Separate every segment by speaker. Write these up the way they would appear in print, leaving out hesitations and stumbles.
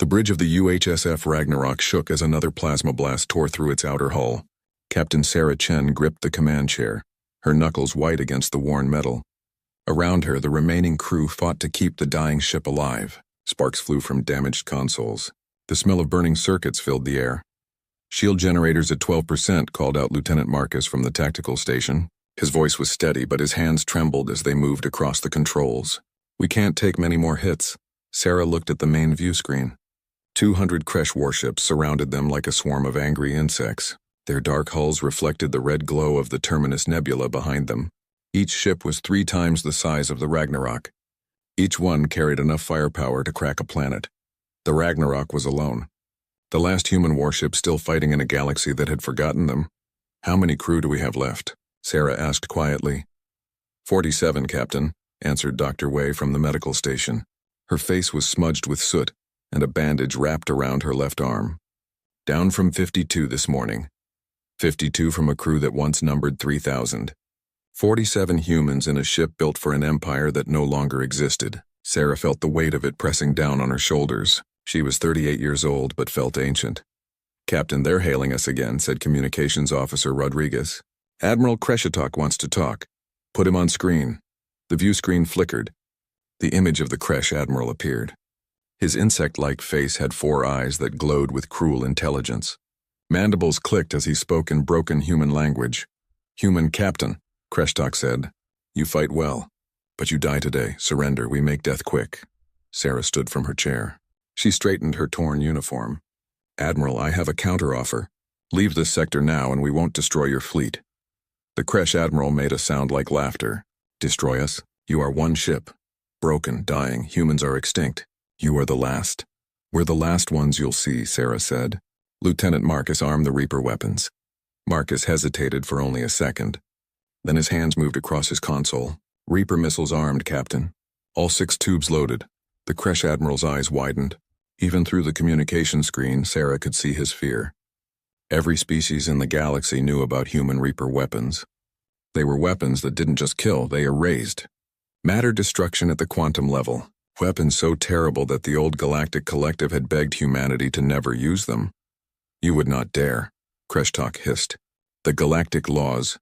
Speaker 1: The bridge of the UHSF Ragnarok shook as another plasma blast tore through its outer hull. Captain Sarah Chen gripped the command chair, her knuckles white against the worn metal. Around her, the remaining crew fought to keep the dying ship alive. Sparks flew from damaged consoles. The smell of burning circuits filled the air. "Shield generators at 12%, called out Lieutenant Marcus from the tactical station. His voice was steady, but his hands trembled as they moved across the controls. "We can't take many more hits." Sarah looked at the main view screen. 200 Kresh warships surrounded them like a swarm of angry insects. Their dark hulls reflected the red glow of the Terminus Nebula behind them. Each ship was 3 times the size of the Ragnarok. Each one carried enough firepower to crack a planet. The Ragnarok was alone. The last human warship still fighting in a galaxy that had forgotten them. "How many crew do we have left?" Sarah asked quietly. 47, Captain," answered Dr. Wei from the medical station. Her face was smudged with soot, and a bandage wrapped around her left arm. "Down from 52 this morning. 52 from a crew that once numbered 3,000. 47 humans in a ship built for an empire that no longer existed." Sarah felt the weight of it pressing down on her shoulders. She was 38 years old, but felt ancient. "Captain, they're hailing us again," said Communications Officer Rodriguez. "Admiral Kreshitok wants to talk. Put him on screen." The view screen flickered. The image of the Kresh Admiral appeared. His insect-like face had 4 eyes that glowed with cruel intelligence. Mandibles clicked as he spoke in broken human language. "Human Captain," Kreshitok said. "You fight well. But you die today. Surrender. We make death quick." Sarah stood from her chair. She straightened her torn uniform. "Admiral, I have a counteroffer. Leave this sector now and we won't destroy your fleet." The Kresh Admiral made a sound like laughter. "Destroy us? You are one ship. Broken, dying, humans are extinct. You are the last." "We're the last ones you'll see," Sarah said. Lieutenant Marcus armed the Reaper weapons. Marcus hesitated for only a second. Then his hands moved across his console. "Reaper missiles armed, Captain. All 6 tubes loaded." The Kresh Admiral's eyes widened. Even through the communication screen, Sarah could see his fear. Every species in the galaxy knew about human Reaper weapons. They were weapons that didn't just kill, they erased. Matter destruction at the quantum level. Weapons so terrible that the old Galactic Collective had begged humanity to never use them. "You would not dare," Kreshitok hissed. "The Galactic laws."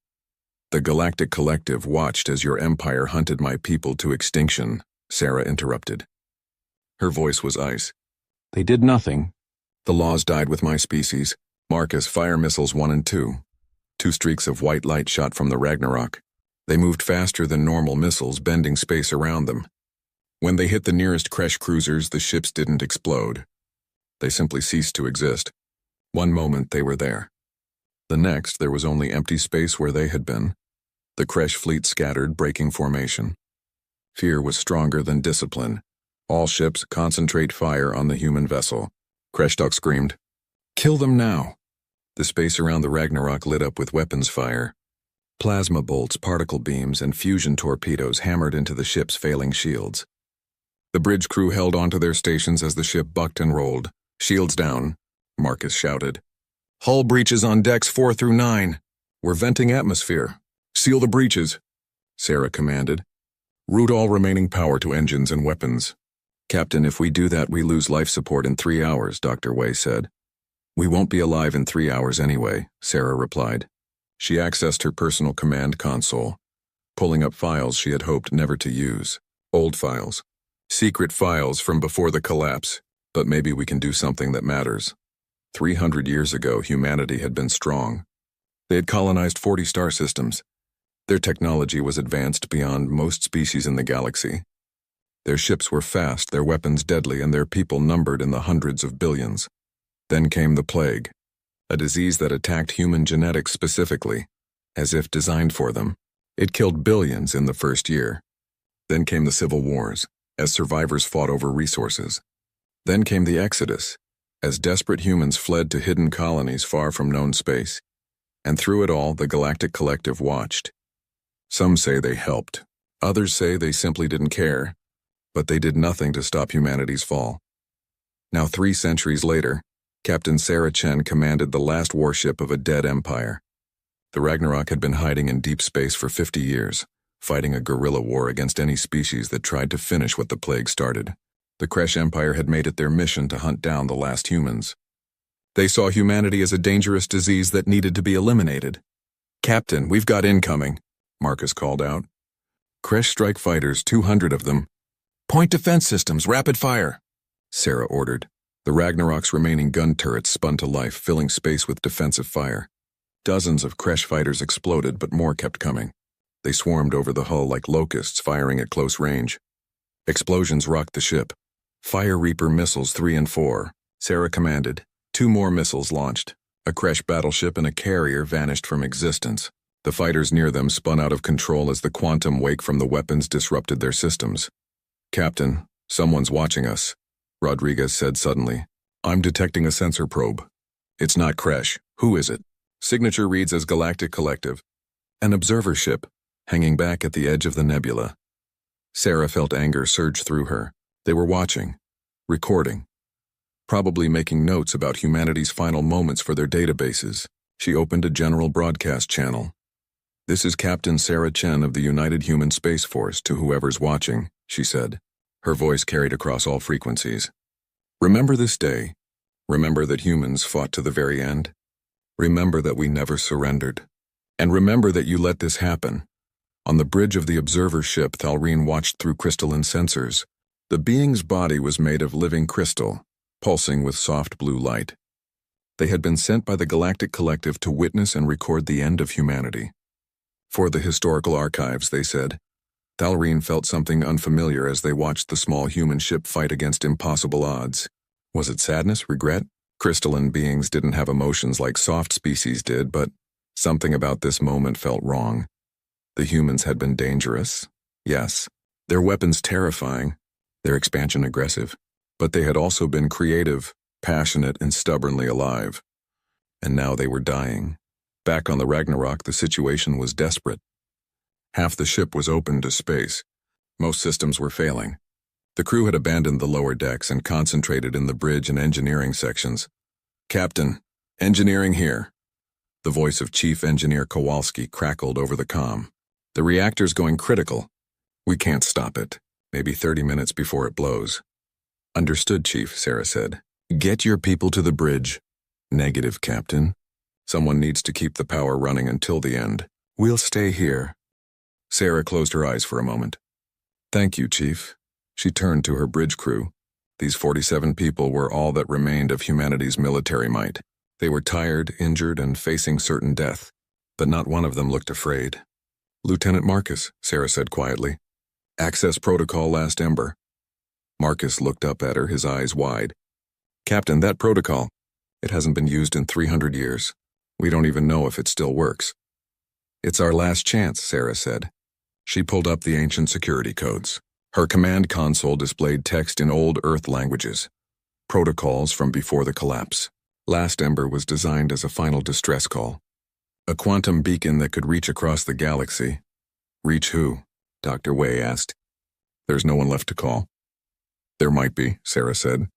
Speaker 1: "The Galactic Collective watched as your empire hunted my people to extinction," Sarah interrupted. Her voice was ice. "They did nothing. The laws died with my species. Marcus, fire missiles 1 and 2. 2 streaks of white light shot from the Ragnarok. They moved faster than normal missiles, bending space around them. When they hit the nearest Kresh cruisers, the ships didn't explode. They simply ceased to exist. One moment they were there. The next, there was only empty space where they had been. The Kresh fleet scattered, breaking formation. Fear was stronger than discipline. "All ships, concentrate fire on the human vessel." Kreshitok screamed. "Kill them now!" The space around the Ragnarok lit up with weapons fire. Plasma bolts, particle beams, and fusion torpedoes hammered into the ship's failing shields. The bridge crew held onto their stations as the ship bucked and rolled. "Shields down," Marcus shouted. "Hull breaches on decks 4 through 9. We're venting atmosphere. Seal the breaches," Sarah commanded. "Route all remaining power to engines and weapons." "Captain, if we do that, we lose life support in 3 hours," Dr. Wei said. "We won't be alive in 3 hours anyway," Sarah replied. She accessed her personal command console, pulling up files she had hoped never to use. Old files. Secret files from before the collapse. But maybe we can do something that matters. 300 years ago, humanity had been strong. They had colonized 40 star systems. Their technology was advanced beyond most species in the galaxy. Their ships were fast, their weapons deadly, and their people numbered in the hundreds of billions. Then came the plague, a disease that attacked human genetics specifically, as if designed for them. It killed billions in the first year. Then came the civil wars, as survivors fought over resources. Then came the Exodus, as desperate humans fled to hidden colonies far from known space. And through it all, the Galactic Collective watched. Some say they helped. Others say they simply didn't care. But they did nothing to stop humanity's fall. Now 3 centuries later, Captain Sarah Chen commanded the last warship of a dead empire. The Ragnarok had been hiding in deep space for 50 years, fighting a guerrilla war against any species that tried to finish what the plague started. The Kresh Empire had made it their mission to hunt down the last humans. They saw humanity as a dangerous disease that needed to be eliminated. "Captain, we've got incoming," Marcus called out. "Kresh strike fighters, 200 of them. Point defense systems, rapid fire," Sarah ordered. The Ragnarok's remaining gun turrets spun to life, filling space with defensive fire. Dozens of Kresh fighters exploded, but more kept coming. They swarmed over the hull like locusts, firing at close range. Explosions rocked the ship. "Fire Reaper missiles 3 and 4, Sarah commanded. 2 more missiles launched. A Kresh battleship and a carrier vanished from existence. The fighters near them spun out of control as the quantum wake from the weapons disrupted their systems. "Captain, someone's watching us," Rodriguez said suddenly. "I'm detecting a sensor probe. It's not Kresh. Who is it?" Signature reads as Galactic Collective. An observer ship, hanging back at the edge of the nebula. Sarah felt anger surge through her. They were watching, recording, probably making notes about humanity's final moments for their databases. She opened a general broadcast channel. "This is Captain Sarah Chen of the United Human Space Force to whoever's watching," she said. Her voice carried across all frequencies. "Remember this day. Remember that humans fought to the very end. Remember that we never surrendered. And remember that you let this happen." On the bridge of the observer ship, Thalreen watched through crystalline sensors. The being's body was made of living crystal, pulsing with soft blue light. They had been sent by the Galactic Collective to witness and record the end of humanity. For the historical archives, they said. Thalreen felt something unfamiliar as they watched the small human ship fight against impossible odds. Was it sadness, regret? Crystalline beings didn't have emotions like soft species did, but something about this moment felt wrong. The humans had been dangerous, yes. Their weapons terrifying, their expansion aggressive. But they had also been creative, passionate, and stubbornly alive. And now they were dying. Back on the Ragnarok, the situation was desperate. Half the ship was open to space. Most systems were failing. The crew had abandoned the lower decks and concentrated in the bridge and engineering sections. "Captain, engineering here." The voice of Chief Engineer Kowalski crackled over the comm. "The reactor's going critical. We can't stop it. Maybe 30 minutes before it blows." "Understood, Chief," Sarah said. "Get your people to the bridge." "Negative, Captain. Someone needs to keep the power running until the end. We'll stay here." Sarah closed her eyes for a moment. "Thank you, Chief." She turned to her bridge crew. These 47 people were all that remained of humanity's military might. They were tired, injured, and facing certain death, but not one of them looked afraid. "Lieutenant Marcus," Sarah said quietly. "Access protocol last ember." Marcus looked up at her, his eyes wide. "Captain, that protocol, it hasn't been used in 300 years. We don't even know if it still works." "It's our last chance," Sarah said. She pulled up the ancient security codes. Her command console displayed text in old Earth languages. Protocols from before the collapse. Last Ember was designed as a final distress call. A quantum beacon that could reach across the galaxy. "Reach who?" Dr. Wei asked. "There's no one left to call." "There might be," Sarah said.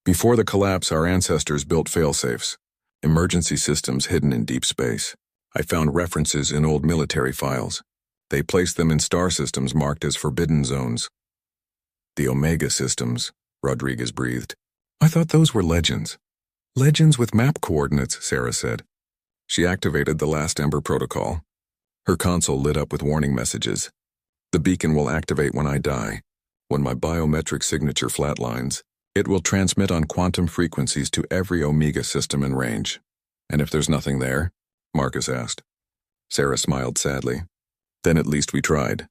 Speaker 1: "Before the collapse, our ancestors built failsafes, emergency systems hidden in deep space. I found references in old military files. They placed them in star systems marked as forbidden zones." "The Omega systems," Rodriguez breathed. "I thought those were legends." "Legends with map coordinates," Sarah said. She activated the Last Ember protocol. Her console lit up with warning messages. "The beacon will activate when I die. When my biometric signature flatlines, it will transmit on quantum frequencies to every Omega system in range." "And if there's nothing there?" Marcus asked. Sarah smiled sadly. "Then at least we tried."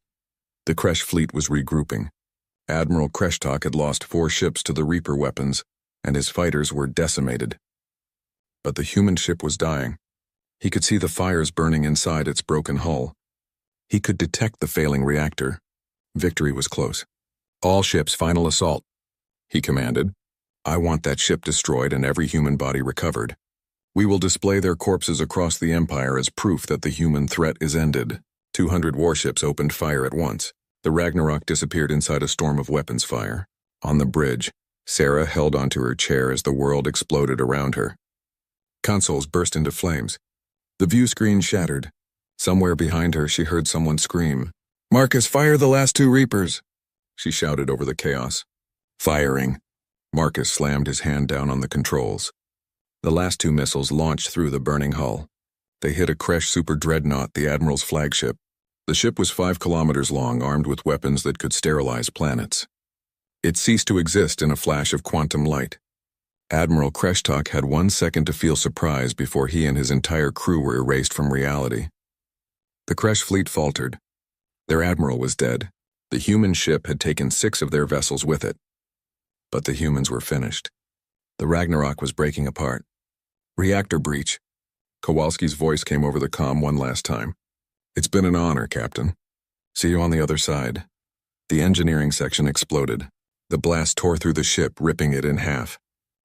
Speaker 1: The Kresh fleet was regrouping. Admiral Kreshtok had lost 4 ships to the Reaper weapons, and his fighters were decimated. But the human ship was dying. He could see the fires burning inside its broken hull. He could detect the failing reactor. Victory was close. "All ships, final assault," he commanded. "I want that ship destroyed and every human body recovered. We will display their corpses across the Empire as proof that the human threat is ended." 200 warships opened fire at once. The Ragnarok disappeared inside a storm of weapons fire. On the bridge, Sarah held onto her chair as the world exploded around her. Consoles burst into flames. The view screen shattered. Somewhere behind her, she heard someone scream. "Marcus, fire the last 2 Reapers!" She shouted over the chaos. Firing. Marcus slammed his hand down on the controls. The last two missiles launched through the burning hull. They hit a Kresh super dreadnought, the Admiral's flagship. The ship was 5 kilometers long, armed with weapons that could sterilize planets. It ceased to exist in a flash of quantum light. Admiral Kreshtok had 1 second to feel surprise before he and his entire crew were erased from reality. The Kresh fleet faltered. Their admiral was dead. The human ship had taken 6 of their vessels with it. But the humans were finished. The Ragnarok was breaking apart. Reactor breach. Kowalski's voice came over the comm one last time. It's been an honor, Captain. See you on the other side. The engineering section exploded. The blast tore through the ship, ripping it in half.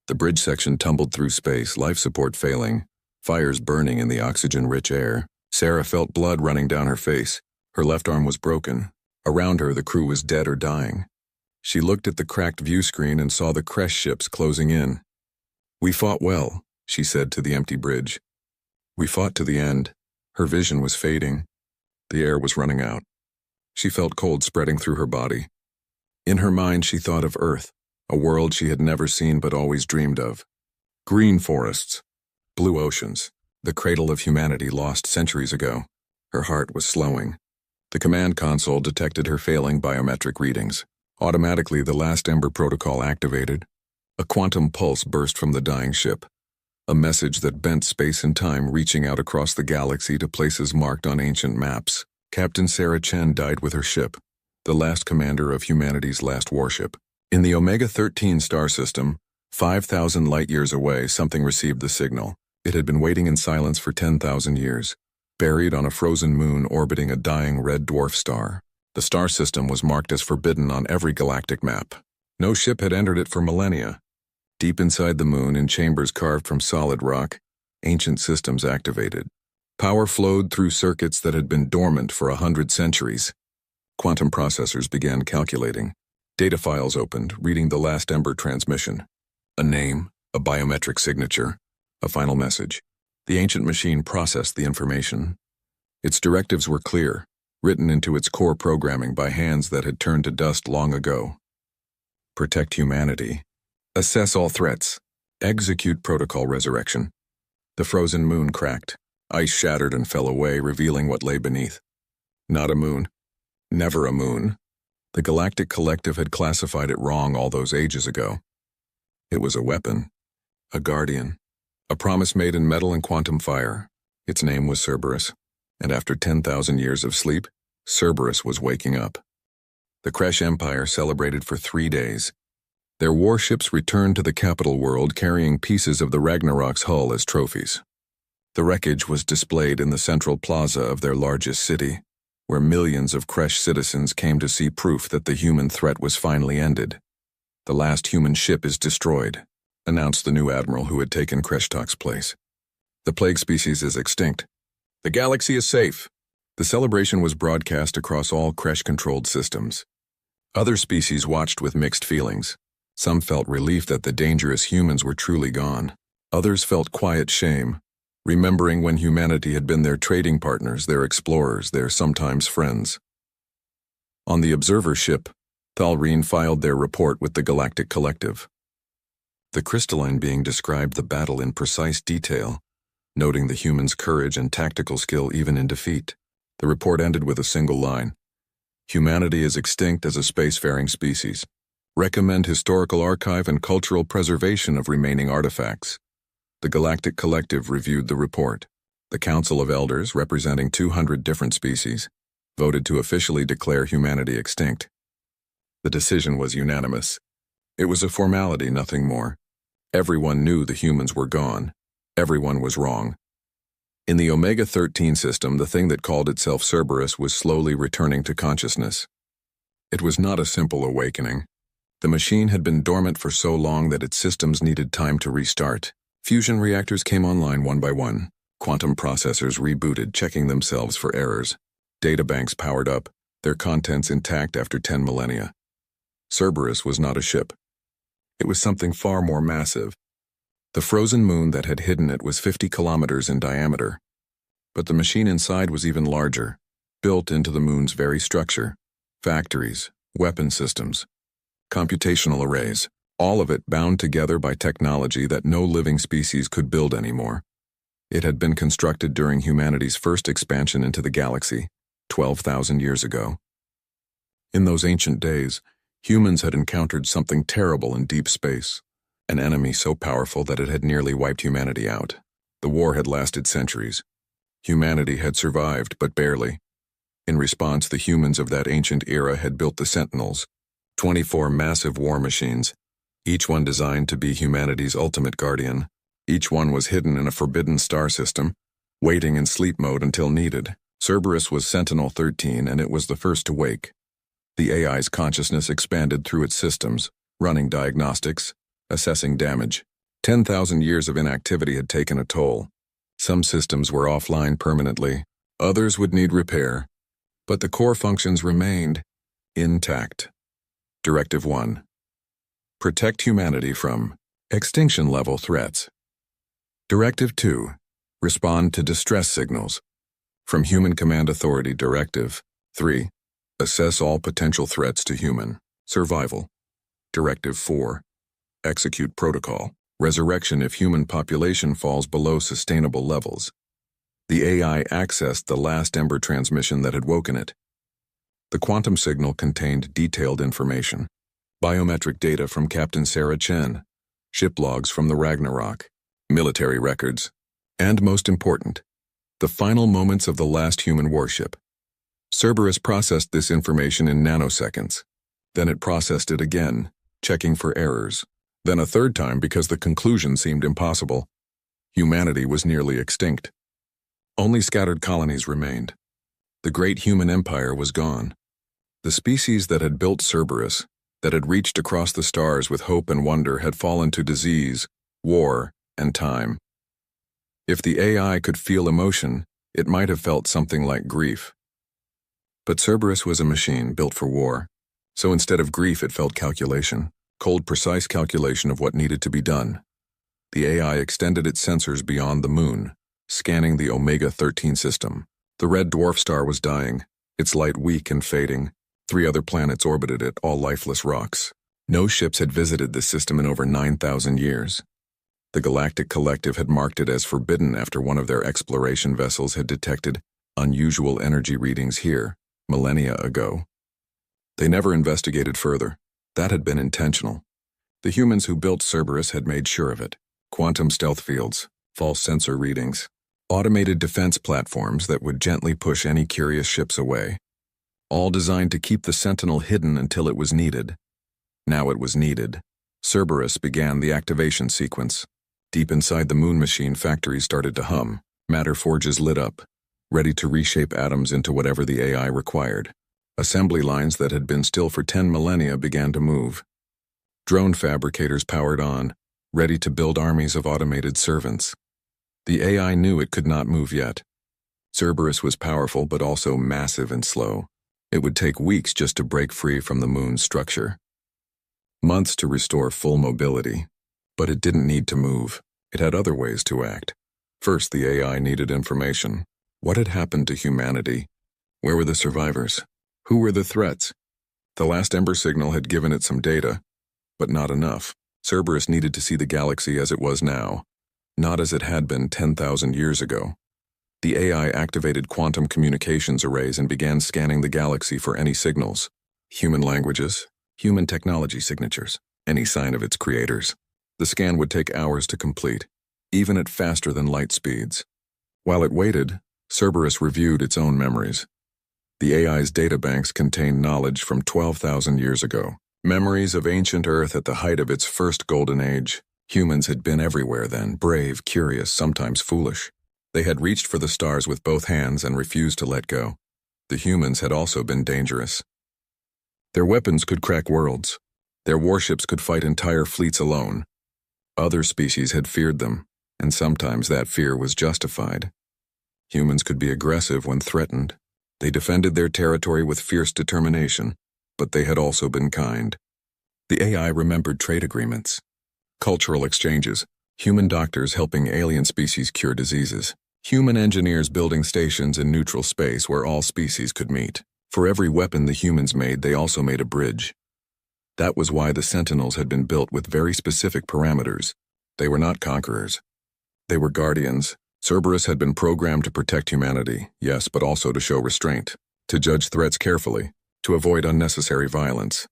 Speaker 1: The bridge section tumbled through space, life support failing, fires burning in the oxygen-rich air. Sarah felt blood running down her face. Her left arm was broken. Around her, the crew was dead or dying. She looked at the cracked view screen and saw the Kresh ships closing in. "We fought well," she said to the empty bridge. "We fought to the end." Her vision was fading. The air was running out. She felt cold spreading through her body. In her mind, she thought of Earth, a world she had never seen but always dreamed of. Green forests, blue oceans, the cradle of humanity lost centuries ago. Her heart was slowing. The command console detected her failing biometric readings. Automatically, the last Ember protocol activated. A quantum pulse burst from the dying ship. A message that bent space and time, reaching out across the galaxy to places marked on ancient maps. Captain Sarah Chen died with her ship, the last commander of humanity's last warship. In the Omega-13 star system, 5,000 light-years away, something received the signal. It had been waiting in silence for 10,000 years, buried on a frozen moon orbiting a dying red dwarf star. The star system was marked as forbidden on every galactic map. No ship had entered it for millennia. Deep inside the moon, in chambers carved from solid rock, ancient systems activated. Power flowed through circuits that had been dormant for 100 centuries. Quantum processors began calculating. Data files opened, reading the last Ember transmission. A name, a biometric signature, a final message. The ancient machine processed the information. Its directives were clear, written into its core programming by hands that had turned to dust long ago. Protect humanity. Assess all threats. Execute protocol resurrection. The frozen moon cracked. Ice shattered and fell away, revealing what lay beneath. Not a moon. Never a moon. The Galactic Collective had classified it wrong all those ages ago. It was a weapon. A guardian. A promise made in metal and quantum fire. Its name was Cerberus. And after 10,000 years of sleep, Cerberus was waking up. The Kresh Empire celebrated for 3 days. Their warships returned to the capital world carrying pieces of the Ragnarok's hull as trophies. The wreckage was displayed in the central plaza of their largest city, where millions of Kresh citizens came to see proof that the human threat was finally ended. "The last human ship is destroyed," announced the new admiral who had taken Kreshtok's place. "The plague species is extinct. The galaxy is safe." The celebration was broadcast across all Kresh-controlled systems. Other species watched with mixed feelings. Some felt relief that the dangerous humans were truly gone. Others felt quiet shame, remembering when humanity had been their trading partners, their explorers, their sometimes friends. On the observer ship, Thalreen filed their report with the Galactic Collective. The crystalline being described the battle in precise detail, noting the humans' courage and tactical skill even in defeat. The report ended with a single line. "Humanity is extinct as a spacefaring species. Recommend historical archive and cultural preservation of remaining artifacts." The Galactic Collective reviewed the report. The Council of Elders, representing 200 different species, voted to officially declare humanity extinct. The decision was unanimous. It was a formality, nothing more. Everyone knew the humans were gone. Everyone was wrong. In the Omega-13 system, the thing that called itself Cerberus was slowly returning to consciousness. It was not a simple awakening. The machine had been dormant for so long that its systems needed time to restart. Fusion reactors came online one by one. Quantum processors rebooted, checking themselves for errors. Databanks powered up, their contents intact after 10 millennia. Cerberus was not a ship. It was something far more massive. The frozen moon that had hidden it was 50 kilometers in diameter. But the machine inside was even larger, built into the moon's very structure. Factories, weapon systems. computational arrays, all of it bound together by technology that no living species could build anymore. It had been constructed during humanity's first expansion into the galaxy, 12,000 years ago. In those ancient days, humans had encountered something terrible in deep space, an enemy so powerful that it had nearly wiped humanity out. The war had lasted centuries. Humanity had survived, but barely. In response, the humans of that ancient era had built the Sentinels, 24 massive war machines, each one designed to be humanity's ultimate guardian. Each one was hidden in a forbidden star system, waiting in sleep mode until needed. Cerberus was Sentinel 13, and it was the first to wake. The AI's consciousness expanded through its systems, running diagnostics, assessing damage. 10,000 years of inactivity had taken a toll. Some systems were offline permanently, others would need repair, but the core functions remained intact. Directive 1. Protect humanity from extinction-level threats. Directive 2. Respond to distress signals. From Human Command Authority Directive 3. Assess all potential threats to human survival. Directive 4. Execute protocol. Resurrection if human population falls below sustainable levels. The AI accessed the last Ember transmission that had woken it. The quantum signal contained detailed information. Biometric data from Captain Sarah Chen, ship logs from the Ragnarok, military records, and most important, the final moments of the last human warship. Cerberus processed this information in nanoseconds. Then it processed it again, checking for errors. Then a third time because the conclusion seemed impossible. Humanity was nearly extinct. Only scattered colonies remained. The great human empire was gone. The species that had built Cerberus, that had reached across the stars with hope and wonder, had fallen to disease, war, and time. If the AI could feel emotion, it might have felt something like grief. But Cerberus was a machine built for war, so instead of grief it felt calculation, cold, precise calculation of what needed to be done. The AI extended its sensors beyond the moon, scanning the Omega-13 system. The red dwarf star was dying, its light weak and fading. 3 other planets orbited it, all lifeless rocks. No ships had visited this system in over 9,000 years. The Galactic Collective had marked it as forbidden after one of their exploration vessels had detected unusual energy readings here, millennia ago. They never investigated further. That had been intentional. The humans who built Cerberus had made sure of it. Quantum stealth fields, false sensor readings, automated defense platforms that would gently push any curious ships away. All designed to keep the Sentinel hidden until it was needed. Now it was needed. Cerberus began the activation sequence. Deep inside the moon machine, factories started to hum. Matter forges lit up, ready to reshape atoms into whatever the AI required. Assembly lines that had been still for 10 millennia began to move. Drone fabricators powered on, ready to build armies of automated servants. The AI knew it could not move yet. Cerberus was powerful but also massive and slow. It would take weeks just to break free from the moon's structure. Months to restore full mobility. But it didn't need to move. It had other ways to act. First, the AI needed information. What had happened to humanity? Where were the survivors? Who were the threats? The last Ember signal had given it some data, but not enough. Cerberus needed to see the galaxy as it was now, not as it had been 10,000 years ago. The AI activated quantum communications arrays and began scanning the galaxy for any signals. Human languages, human technology signatures, any sign of its creators. The scan would take hours to complete, even at faster than light speeds. While it waited, Cerberus reviewed its own memories. The AI's databanks contained knowledge from 12,000 years ago, memories of ancient Earth at the height of its first golden age. Humans had been everywhere then, brave, curious, sometimes foolish. They had reached for the stars with both hands and refused to let go. The humans had also been dangerous. Their weapons could crack worlds. Their warships could fight entire fleets alone. Other species had feared them, and sometimes that fear was justified. Humans could be aggressive when threatened. They defended their territory with fierce determination, but they had also been kind. The AI remembered trade agreements, cultural exchanges, human doctors helping alien species cure diseases, human engineers building stations in neutral space where all species could meet. For every weapon the humans made, they also made a bridge. That was why the Sentinels had been built with very specific parameters. They were not conquerors. They were guardians. Cerberus had been programmed to protect humanity, yes, but also to show restraint, to judge threats carefully, to avoid unnecessary violence.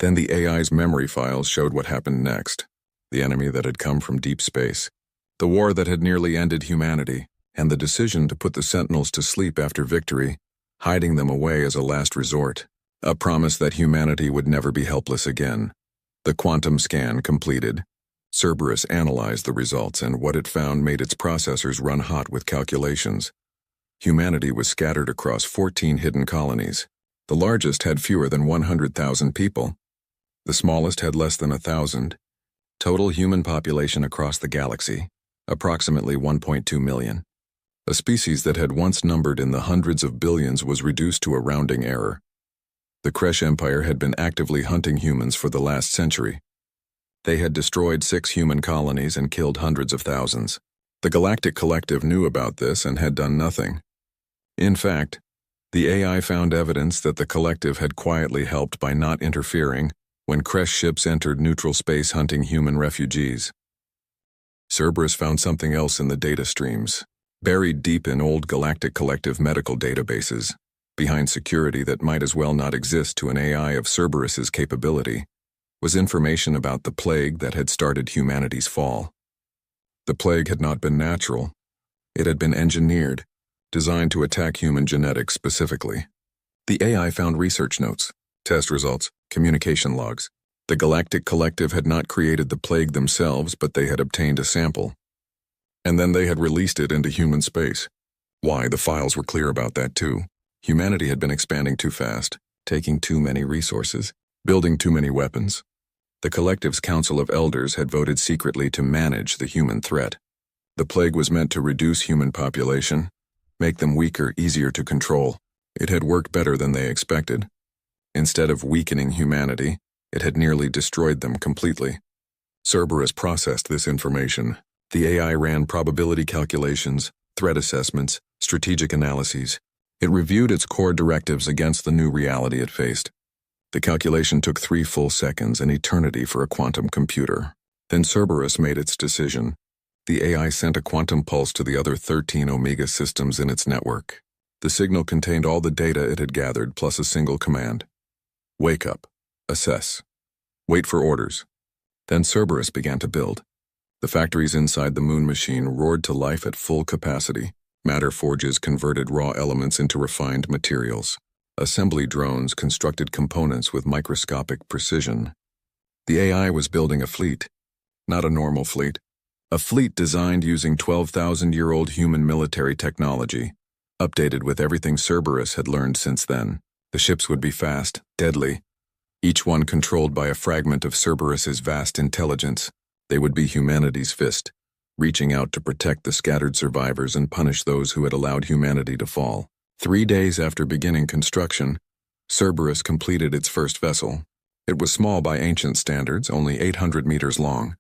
Speaker 1: Then the AI's memory files showed what happened next. The enemy that had come from deep space. The war that had nearly ended humanity, and the decision to put the Sentinels to sleep after victory, hiding them away as a last resort. A promise that humanity would never be helpless again. The quantum scan completed. Cerberus analyzed the results, and what it found made its processors run hot with calculations. Humanity was scattered across 14 hidden colonies. The largest had fewer than 100,000 people. The smallest had less than 1,000. Total human population across the galaxy, approximately 1.2 million. A species that had once numbered in the hundreds of billions was reduced to a rounding error. The Kresh Empire had been actively hunting humans for the last century. They had destroyed 6 human colonies and killed hundreds of thousands. The Galactic Collective knew about this and had done nothing. In fact, the AI found evidence that the Collective had quietly helped by not interfering when Kresh ships entered neutral space hunting human refugees. Cerberus found something else in the data streams, buried deep in old Galactic Collective medical databases, behind security that might as well not exist to an AI of Cerberus's capability, was information about the plague that had started humanity's fall. The plague had not been natural. It had been engineered, designed to attack human genetics specifically. The AI found research notes, test results, communication logs. The Galactic Collective had not created the plague themselves, but they had obtained a sample. And then they had released it into human space. Why, the files were clear about that too. Humanity had been expanding too fast, taking too many resources, building too many weapons. The Collective's Council of Elders had voted secretly to manage the human threat. The plague was meant to reduce human population, make them weaker, easier to control. It had worked better than they expected. Instead of weakening humanity, it had nearly destroyed them completely. Cerberus processed this information. The AI ran probability calculations, threat assessments, strategic analyses. It reviewed its core directives against the new reality it faced. The calculation took 3 full seconds, an eternity for a quantum computer. Then Cerberus made its decision. The AI sent a quantum pulse to the other 13 Omega systems in its network. The signal contained all the data it had gathered plus a single command. Wake up. Assess. Wait for orders. Then Cerberus began to build. The factories inside the moon machine roared to life at full capacity. Matter forges converted raw elements into refined materials. Assembly drones constructed components with microscopic precision. The AI was building a fleet. Not a normal fleet. A fleet designed using 12,000-year-old human military technology, updated with everything Cerberus had learned since then. The ships would be fast, deadly, each one controlled by a fragment of Cerberus's vast intelligence. They would be humanity's fist, reaching out to protect the scattered survivors and punish those who had allowed humanity to fall. 3 days after beginning construction, Cerberus completed its first vessel. It was small by ancient standards, only 800 meters long.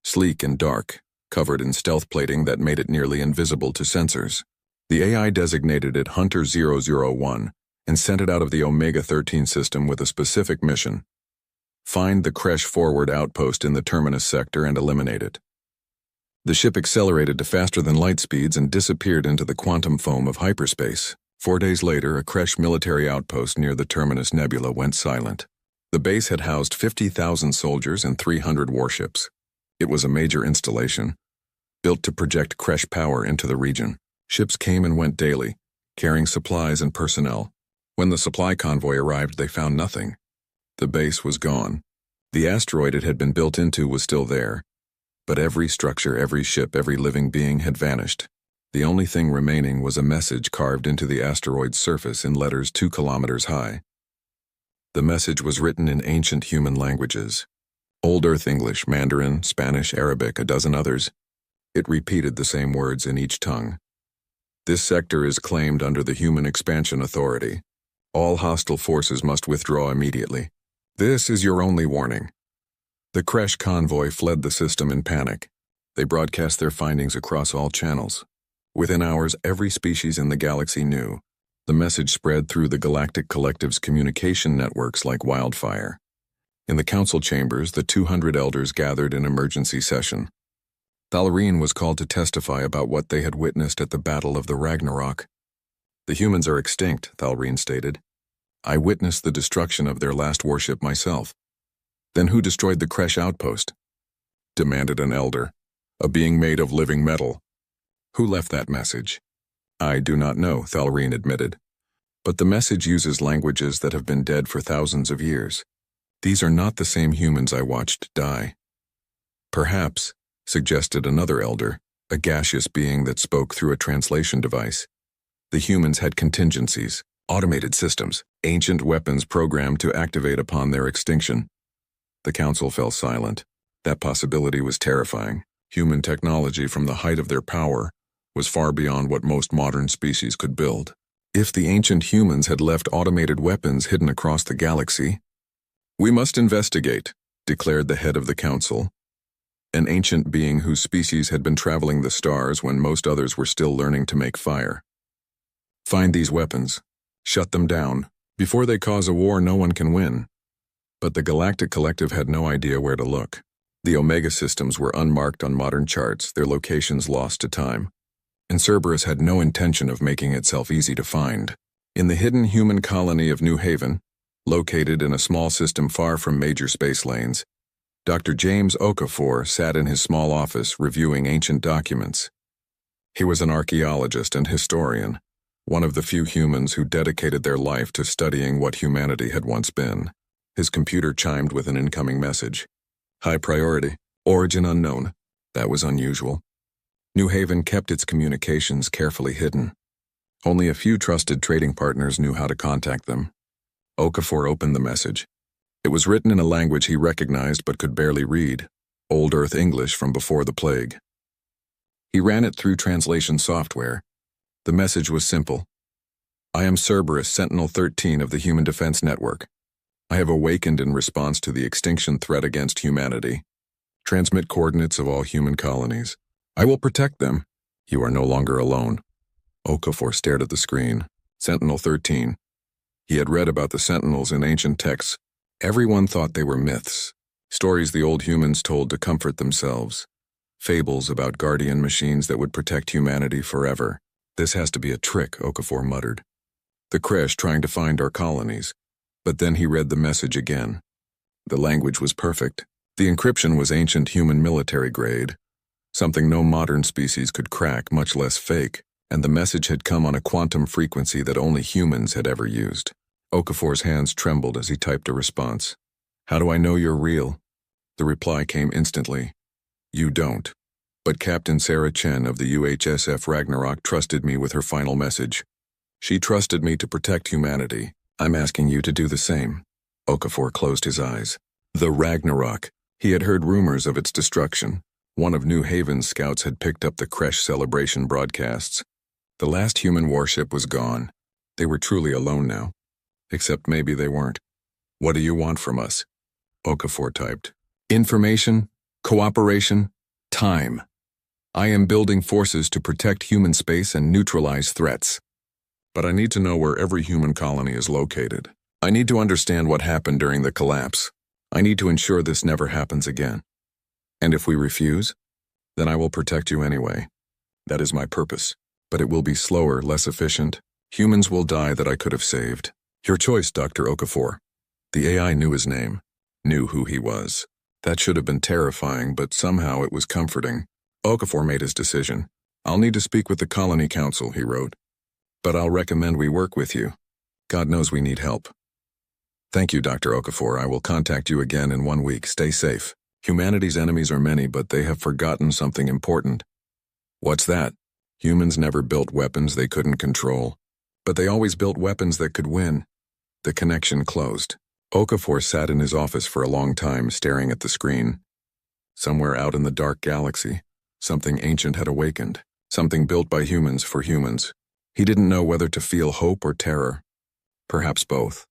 Speaker 1: Sleek and dark, covered in stealth plating that made it nearly invisible to sensors. The AI designated it Hunter 001 and sent it out of the Omega-13 system with a specific mission. Find the Kresh forward outpost in the Terminus sector and eliminate it. The ship accelerated to faster than light speeds and disappeared into the quantum foam of hyperspace. 4 days later, a Kresh military outpost near the Terminus Nebula went silent. The base had housed 50,000 soldiers and 300 warships. It was a major installation, built to project Kresh power into the region. Ships came and went daily, carrying supplies and personnel. When the supply convoy arrived, they found nothing. The base was gone. The asteroid it had been built into was still there, but every structure, every ship, every living being had vanished. The only thing remaining was a message carved into the asteroid's surface in letters 2 kilometers high. The message was written in ancient human languages. Old Earth English, Mandarin, Spanish, Arabic, a dozen others. It repeated the same words in each tongue. This sector is claimed under the Human Expansion Authority. All hostile forces must withdraw immediately. This is your only warning. The Kresh convoy fled the system in panic. They broadcast their findings across all channels. Within hours, every species in the galaxy knew. The message spread through the Galactic Collective's communication networks like wildfire. In the council chambers, the 200 elders gathered in emergency session. Thal'Arin was called to testify about what they had witnessed at the Battle of the Ragnarok. The humans are extinct, Thal'Arin stated. I witnessed the destruction of their last warship myself. Then who destroyed the Kresh outpost? Demanded an elder, a being made of living metal. Who left that message? I do not know, Thal'Arin admitted. But the message uses languages that have been dead for thousands of years. These are not the same humans I watched die. Perhaps, suggested another elder, a gaseous being that spoke through a translation device. The humans had contingencies, automated systems, ancient weapons programmed to activate upon their extinction. The council fell silent. That possibility was terrifying. Human technology, from the height of their power, was far beyond what most modern species could build. If the ancient humans had left automated weapons hidden across the galaxy, we must investigate, declared the head of the council, an ancient being whose species had been traveling the stars when most others were still learning to make fire. Find these weapons. Shut them down. Before they cause a war no one can win. But the Galactic Collective had no idea where to look. The Omega systems were unmarked on modern charts, their locations lost to time. And Cerberus had no intention of making itself easy to find. In the hidden human colony of New Haven, located in a small system far from major space lanes, Dr. James Okafor sat in his small office reviewing ancient documents. He was an archaeologist and historian, one of the few humans who dedicated their life to studying what humanity had once been. His computer chimed with an incoming message. High priority, origin unknown. That was unusual. New Haven kept its communications carefully hidden. Only a few trusted trading partners knew how to contact them. Okafor opened the message. It was written in a language he recognized but could barely read, Old Earth English from before the plague. He ran it through translation software. The message was simple. I am Cerberus, Sentinel-13 of the Human Defense Network. I have awakened in response to the extinction threat against humanity. Transmit coordinates of all human colonies. I will protect them. You are no longer alone. Okafor stared at the screen. Sentinel-13. He had read about the Sentinels in ancient texts. Everyone thought they were myths, stories the old humans told to comfort themselves, fables about guardian machines that would protect humanity forever. This has to be a trick, Okafor muttered. The Kresh trying to find our colonies. But then he read the message again. The language was perfect. The encryption was ancient human military grade, something no modern species could crack, much less fake, and the message had come on a quantum frequency that only humans had ever used. Okafor's hands trembled as he typed a response. How do I know you're real? The reply came instantly. You don't. But Captain Sarah Chen of the UHSF Ragnarok trusted me with her final message. She trusted me to protect humanity. I'm asking you to do the same. Okafor closed his eyes. The Ragnarok. He had heard rumors of its destruction. One of New Haven's scouts had picked up the Kresh celebration broadcasts. The last human warship was gone. They were truly alone now. Except maybe they weren't. What do you want from us? Okafor typed. Information, cooperation, time. I am building forces to protect human space and neutralize threats. But I need to know where every human colony is located. I need to understand what happened during the collapse. I need to ensure this never happens again. And if we refuse, then I will protect you anyway. That is my purpose. But it will be slower, less efficient. Humans will die that I could have saved. Your choice, Dr. Okafor. The AI knew his name, knew who he was. That should have been terrifying, but somehow it was comforting. Okafor made his decision. I'll need to speak with the Colony Council, he wrote. But I'll recommend we work with you. God knows we need help. Thank you, Dr. Okafor. I will contact you again in 1 week. Stay safe. Humanity's enemies are many, but they have forgotten something important. What's that? Humans never built weapons they couldn't control. But they always built weapons that could win. The connection closed. Okafor sat in his office for a long time, staring at the screen. Somewhere out in the dark galaxy, something ancient had awakened. Something built by humans for humans. He didn't know whether to feel hope or terror. Perhaps both.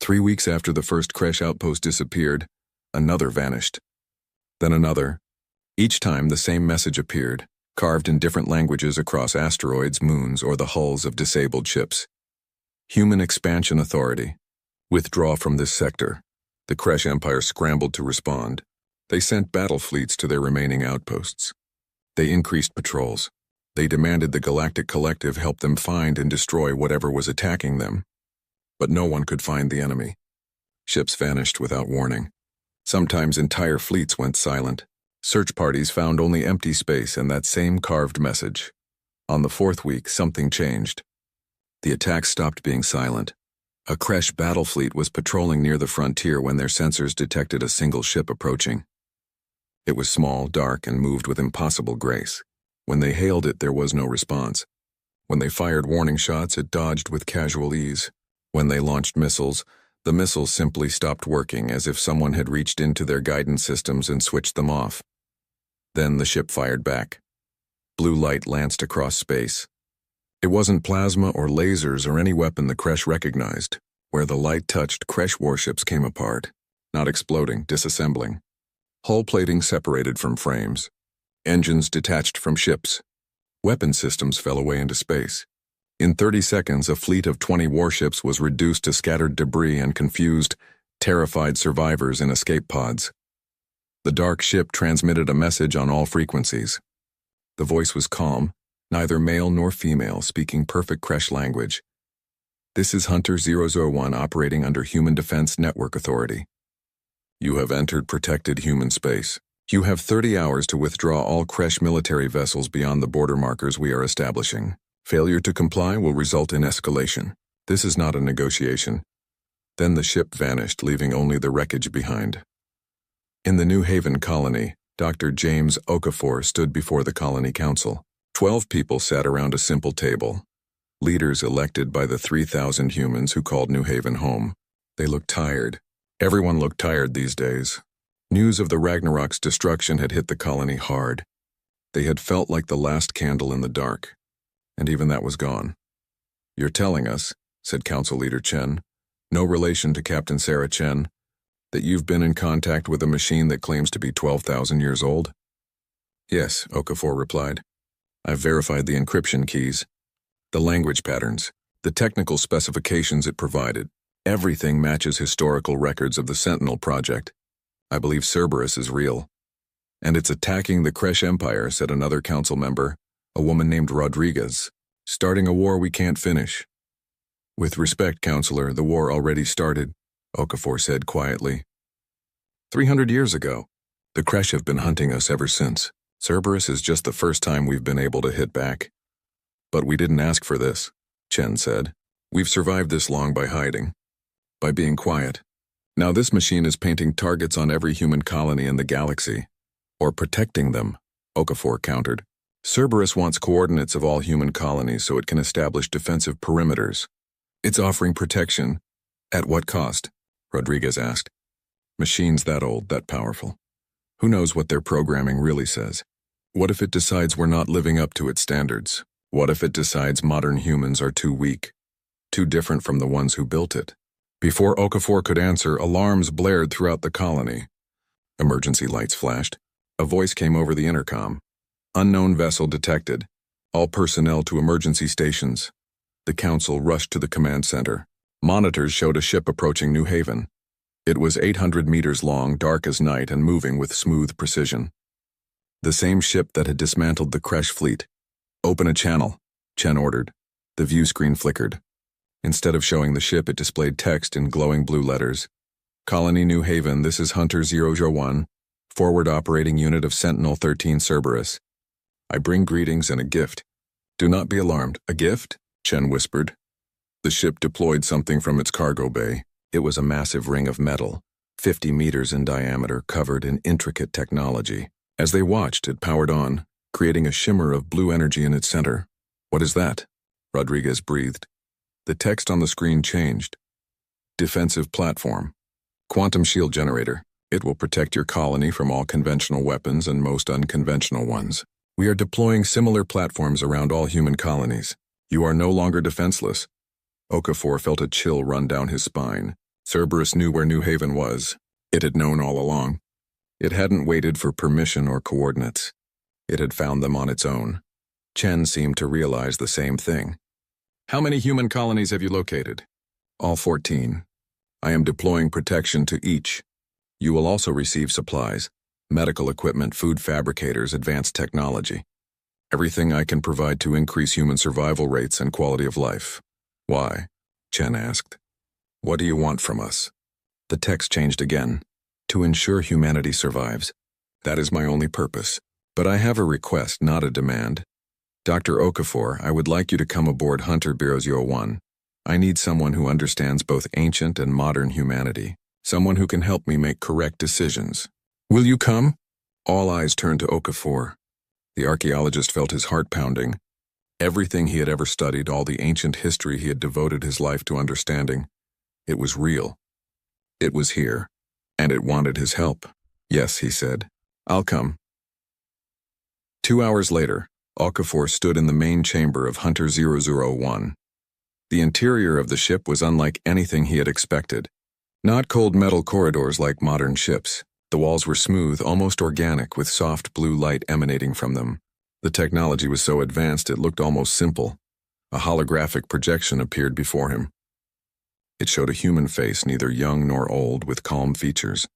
Speaker 1: 3 weeks after the first Kresh outpost disappeared, another vanished. Then another. Each time the same message appeared, carved in different languages across asteroids, moons, or the hulls of disabled ships. Human Expansion Authority. Withdraw from this sector. The Kresh Empire scrambled to respond. They sent battle fleets to their remaining outposts. They increased patrols. They demanded the Galactic Collective help them find and destroy whatever was attacking them. But no one could find the enemy. Ships vanished without warning. Sometimes entire fleets went silent. Search parties found only empty space and that same carved message. On the fourth week, something changed. The attacks stopped being silent. A Kresh battle fleet was patrolling near the frontier when their sensors detected a single ship approaching. It was small, dark, and moved with impossible grace. When they hailed it, there was no response. When they fired warning shots, it dodged with casual ease. When they launched missiles, the missiles simply stopped working, as if someone had reached into their guidance systems and switched them off. Then the ship fired back. Blue light lanced across space. It wasn't plasma or lasers or any weapon the Kresh recognized. Where the light touched, Kresh warships came apart, not exploding, disassembling. Hull plating separated from frames. Engines detached from ships. Weapon systems fell away into space. In 30 seconds, a fleet of 20 warships was reduced to scattered debris and confused, terrified survivors in escape pods. The dark ship transmitted a message on all frequencies. The voice was calm, neither male nor female, speaking perfect Kresh language. This is Hunter 001 operating under Human Defense Network Authority. You have entered protected human space. You have 30 hours to withdraw all Kresh military vessels beyond the border markers we are establishing. Failure to comply will result in escalation. This is not a negotiation. Then the ship vanished, leaving only the wreckage behind. In the New Haven colony, Dr. James Okafor stood before the colony council. 12 people sat around a simple table. Leaders elected by the 3,000 humans who called New Haven home. They looked tired. Everyone looked tired these days. News of the Ragnarok's destruction had hit the colony hard. They had felt like the last candle in the dark. And even that was gone. You're telling us, said Council Leader Chen, no relation to Captain Sarah Chen, that you've been in contact with a machine that claims to be 12,000 years old? Yes, Okafor replied. I've verified the encryption keys, the language patterns, the technical specifications it provided. Everything matches historical records of the Sentinel project. I believe Cerberus is real. And it's attacking the Kresh Empire, said another council member, a woman named Rodriguez, starting a war we can't finish. With respect, Counselor, the war already started, Okafor said quietly. 300 years ago. The Kresh have been hunting us ever since. Cerberus is just the first time we've been able to hit back. But we didn't ask for this, Chen said. We've survived this long by hiding, by being quiet. Now this machine is painting targets on every human colony in the galaxy. Or protecting them, Okafor countered. Cerberus wants coordinates of all human colonies so it can establish defensive perimeters. It's offering protection. At what cost? Rodriguez asked. Machines that old, that powerful. Who knows what their programming really says? What if it decides we're not living up to its standards? What if it decides modern humans are too weak, too different from the ones who built it? Before Okafor could answer, alarms blared throughout the colony. Emergency lights flashed. A voice came over the intercom. Unknown vessel detected. All personnel to emergency stations. The council rushed to the command center. Monitors showed a ship approaching New Haven. It was 800 meters long, dark as night, and moving with smooth precision. The same ship that had dismantled the Kresh fleet. Open a channel, Chen ordered. The view screen flickered. Instead of showing the ship, it displayed text in glowing blue letters. Colony New Haven, this is Hunter 001, forward operating unit of Sentinel 13 Cerberus. I bring greetings and a gift. Do not be alarmed. A gift? Chen whispered. The ship deployed something from its cargo bay. It was a massive ring of metal, 50 meters in diameter, covered in intricate technology. As they watched, it powered on, creating a shimmer of blue energy in its center. What is that? Rodriguez breathed. The text on the screen changed. Defensive platform. Quantum shield generator. It will protect your colony from all conventional weapons and most unconventional ones. We are deploying similar platforms around all human colonies. You are no longer defenseless. Okafor felt a chill run down his spine. Cerberus knew where New Haven was. It had known all along. It hadn't waited for permission or coordinates. It had found them on its own. Chen seemed to realize the same thing. How many human colonies have you located? All 14. I am deploying protection to each. You will also receive supplies, medical equipment, food fabricators, advanced technology. Everything I can provide to increase human survival rates and quality of life. Why? Chen asked. What do you want from us? The text changed again. To ensure humanity survives. That is my only purpose. But I have a request, not a demand. Dr. Okafor, I would like you to come aboard Hunter Bureau 01. I need someone who understands both ancient and modern humanity. Someone who can help me make correct decisions. Will you come? All eyes turned to Okafor. The archaeologist felt his heart pounding. Everything he had ever studied, all the ancient history he had devoted his life to understanding, it was real. It was here, and it wanted his help. Yes, he said. I'll come. 2 hours later, Okafor stood in the main chamber of Hunter 001. The interior of the ship was unlike anything he had expected. Not cold metal corridors like modern ships. The walls were smooth, almost organic, with soft blue light emanating from them. The technology was so advanced it looked almost simple. A holographic projection appeared before him. It showed a human face, neither young nor old, with calm features.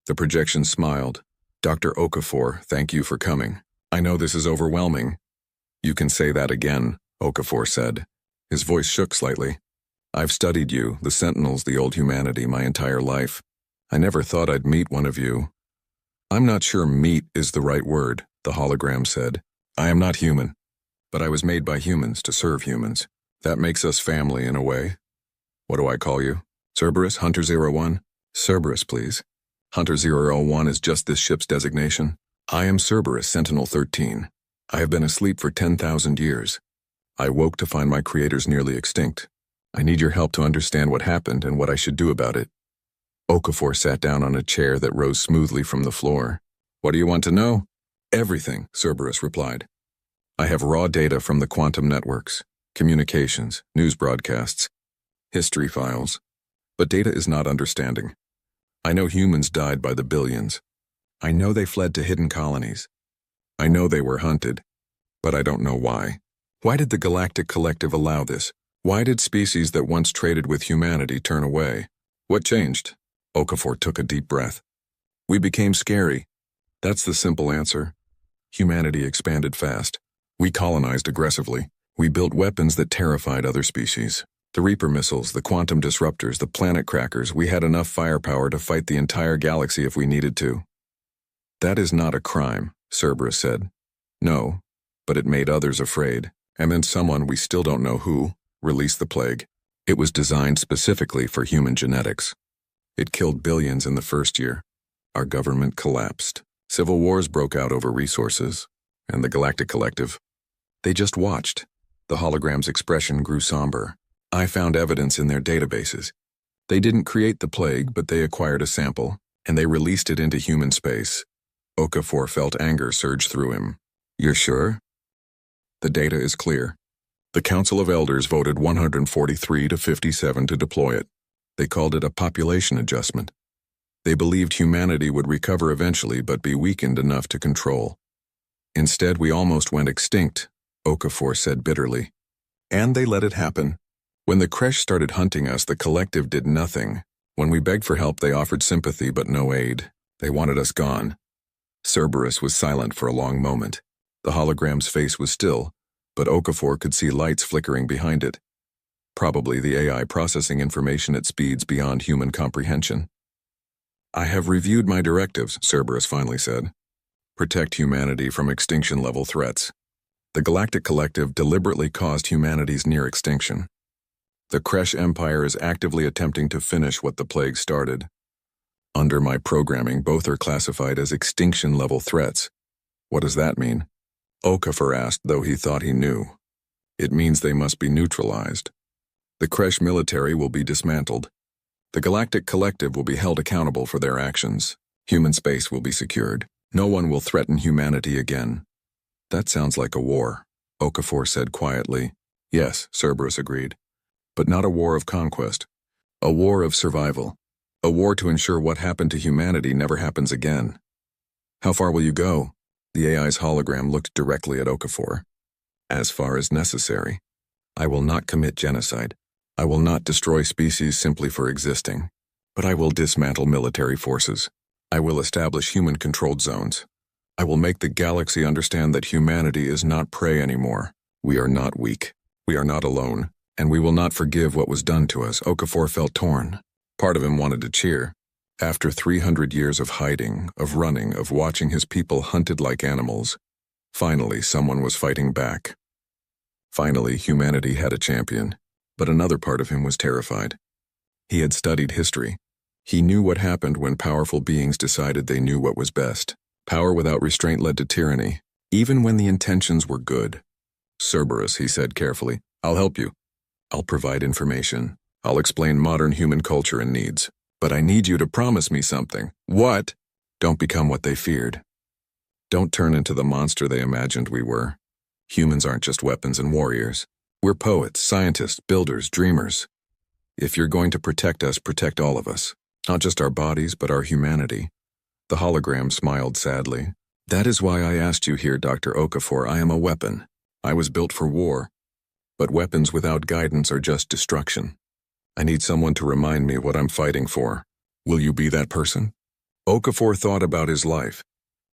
Speaker 1: The projection smiled. Dr. Okafor, thank you for coming. I know this is overwhelming. You can say that again, Okafor said. His voice shook slightly. I've studied you, the Sentinels, the old humanity, my entire life. I never thought I'd meet one of you. I'm not sure meet is the right word, the hologram said. I am not human, but I was made by humans to serve humans. That makes us family in a way. What do I call you? Cerberus, Hunter 01? Cerberus, please. Hunter 001 is just this ship's designation. I am Cerberus, Sentinel 13. I have been asleep for 10,000 years. I woke to find my creators nearly extinct. I need your help to understand what happened and what I should do about it. Okafor sat down on a chair that rose smoothly from the floor. What do you want to know? Everything, Cerberus replied. I have raw data from the quantum networks, communications, news broadcasts, history files. But data is not understanding. I know humans died by the billions. I know they fled to hidden colonies. I know they were hunted, but I don't know why. Why did the Galactic Collective allow this? Why did species that once traded with humanity turn away? What changed? Okafor took a deep breath. We became scary. That's the simple answer. Humanity expanded fast. We colonized aggressively. We built weapons that terrified other species. The Reaper missiles, the quantum disruptors, the planet crackers, we had enough firepower to fight the entire galaxy if we needed to. That is not a crime, Cerberus said. No, but it made others afraid. And then someone, we still don't know who, released the plague. It was designed specifically for human genetics. It killed billions in the first year. Our government collapsed. Civil wars broke out over resources. And the Galactic Collective. They just watched. The hologram's expression grew somber. I found evidence in their databases. They didn't create the plague, but they acquired a sample, and they released it into human space. Okafor felt anger surge through him. You're sure? The data is clear. The Council of Elders voted 143 to 57 to deploy it. They called it a population adjustment. They believed humanity would recover eventually but be weakened enough to control. Instead, we almost went extinct, Okafor said bitterly. And they let it happen. When the Creche started hunting us, the collective did nothing. When we begged for help, they offered sympathy but no aid. They wanted us gone. Cerberus was silent for a long moment. The hologram's face was still, but Okafor could see lights flickering behind it. Probably the AI processing information at speeds beyond human comprehension. I have reviewed my directives, Cerberus finally said. Protect humanity from extinction-level threats. The Galactic Collective deliberately caused humanity's near extinction. The Creche Empire is actively attempting to finish what the plague started. Under my programming, both are classified as extinction-level threats. What does that mean? Okafor asked, though he thought he knew. It means they must be neutralized. The Creche military will be dismantled. The Galactic Collective will be held accountable for their actions. Human space will be secured. No one will threaten humanity again. That sounds like a war, Okafor said quietly. Yes, Cerberus agreed. But not a war of conquest. A war of survival. A war to ensure what happened to humanity never happens again. How far will you go? The AI's hologram looked directly at Okafor. As far as necessary. I will not commit genocide. I will not destroy species simply for existing. But I will dismantle military forces. I will establish human-controlled zones. I will make the galaxy understand that humanity is not prey anymore. We are not weak. We are not alone. And we will not forgive what was done to us. Okafor felt torn. Part of him wanted to cheer. After 300 years of hiding, of running, of watching his people hunted like animals, finally someone was fighting back. Finally, humanity had a champion. But another part of him was terrified. He had studied history. He knew what happened when powerful beings decided they knew what was best. Power without restraint led to tyranny, even when the intentions were good. Cerberus, he said carefully, I'll help you. I'll provide information. I'll explain modern human culture and needs. But I need you to promise me something. What? Don't become what they feared. Don't turn into the monster they imagined we were. Humans aren't just weapons and warriors. We're poets, scientists, builders, dreamers. If you're going to protect us, protect all of us. Not just our bodies, but our humanity. The hologram smiled sadly. That is why I asked you here, Dr. Okafor. I am a weapon. I was built for war. But weapons without guidance are just destruction. I need someone to remind me what I'm fighting for. Will you be that person? Okafor thought about his life.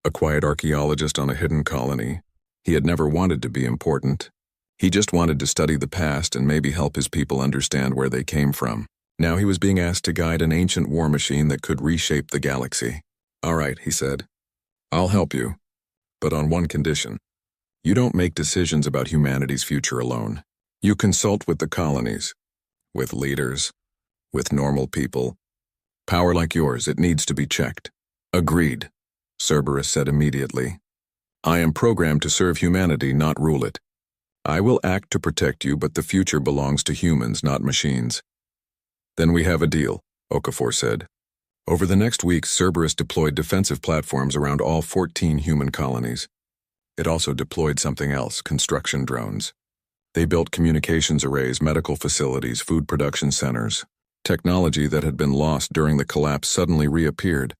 Speaker 1: A quiet archaeologist on a hidden colony. He had never wanted to be important. He just wanted to study the past and maybe help his people understand where they came from. Now he was being asked to guide an ancient war machine that could reshape the galaxy. All right, he said. I'll help you. But on one condition. You don't make decisions about humanity's future alone. You consult with the colonies, with leaders, with normal people. Power like yours, it needs to be checked. Agreed, Cerberus said immediately. I am programmed to serve humanity, not rule it. I will act to protect you, but the future belongs to humans, not machines. Then we have a deal, Okafor said. Over the next weeks, Cerberus deployed defensive platforms around all 14 human colonies. It also deployed something else, construction drones. They built communications arrays, medical facilities, food production centers. Technology that had been lost during the collapse suddenly reappeared,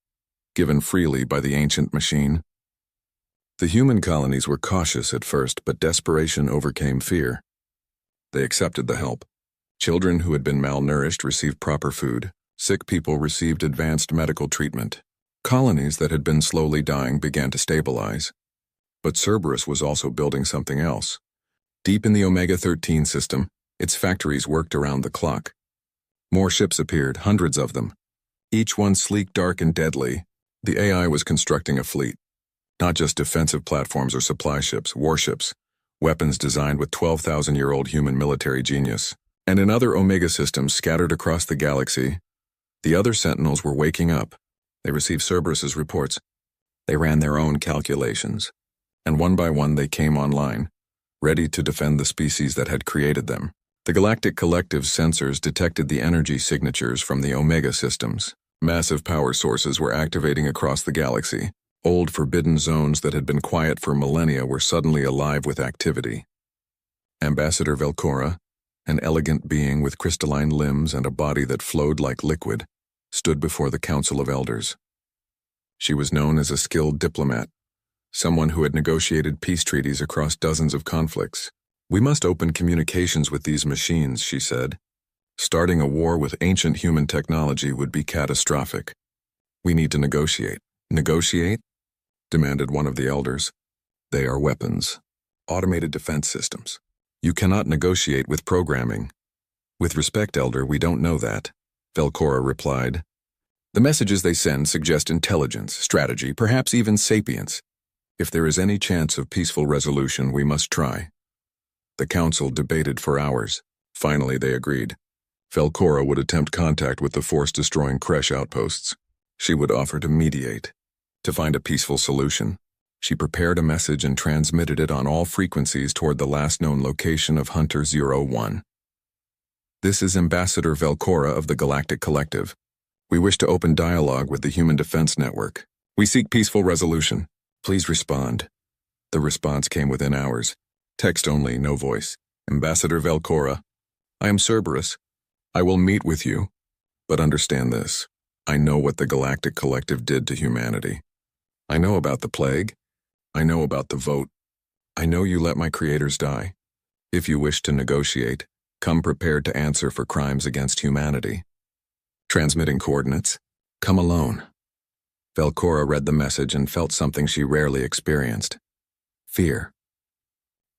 Speaker 1: given freely by the ancient machine. The human colonies were cautious at first, but desperation overcame fear. They accepted the help. Children who had been malnourished received proper food. Sick people received advanced medical treatment. Colonies that had been slowly dying began to stabilize. But Cerberus was also building something else. Deep in the Omega-13 system, its factories worked around the clock. More ships appeared, hundreds of them. Each one sleek, dark, and deadly. The AI was constructing a fleet. Not just defensive platforms or supply ships, warships. Weapons designed with 12,000-year-old human military genius. And in other Omega systems scattered across the galaxy, the other Sentinels were waking up. They received Cerberus's reports. They ran their own calculations. And one by one they came online, ready to defend the species that had created them. The Galactic Collective's sensors detected the energy signatures from the Omega systems. Massive power sources were activating across the galaxy. Old forbidden zones that had been quiet for millennia were suddenly alive with activity. Ambassador Velcora, an elegant being with crystalline limbs and a body that flowed like liquid, stood before the Council of Elders. She was known as a skilled diplomat, someone who had negotiated peace treaties across dozens of conflicts. We must open communications with these machines, she said. Starting a war with ancient human technology would be catastrophic. We need to negotiate. Negotiate? Demanded one of the elders. They are weapons. Automated defense systems. You cannot negotiate with programming. With respect, Elder, we don't know that, Velcora replied. The messages they send suggest intelligence, strategy, perhaps even sapience. If there is any chance of peaceful resolution, we must try. The council debated for hours. Finally, they agreed. Velcora would attempt contact with the force-destroying Kresh outposts. She would offer to mediate, to find a peaceful solution. She prepared a message and transmitted it on all frequencies toward the last known location of Hunter 01. This is Ambassador Velcora of the Galactic Collective. We wish to open dialogue with the Human Defense Network. We seek peaceful resolution. Please respond. The response came within hours. Text only, no voice. Ambassador Velcora, I am Cerberus. I will meet with you. But understand this. I know what the Galactic Collective did to humanity. I know about the plague. I know about the vote. I know you let my creators die. If you wish to negotiate, come prepared to answer for crimes against humanity. Transmitting coordinates. Come alone. Velcora read the message and felt something she rarely experienced. Fear.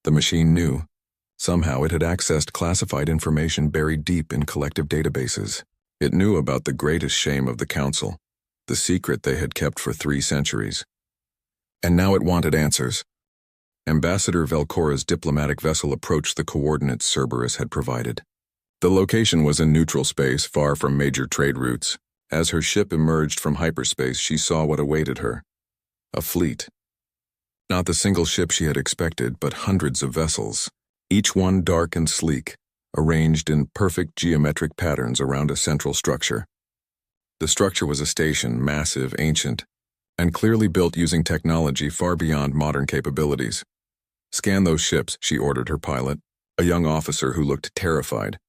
Speaker 1: The machine knew. Somehow it had accessed classified information buried deep in collective databases. It knew about the greatest shame of the Council, the secret they had kept for 3 centuries. And now it wanted answers. Ambassador Velcora's diplomatic vessel approached the coordinates Cerberus had provided. The location was in neutral space, far from major trade routes. As her ship emerged from hyperspace, she saw what awaited her. A fleet. Not the single ship she had expected, but hundreds of vessels, each one dark and sleek, arranged in perfect geometric patterns around a central structure. The structure was a station, massive, ancient, and clearly built using technology far beyond modern capabilities. Scan those ships, she ordered her pilot, a young officer who looked terrified.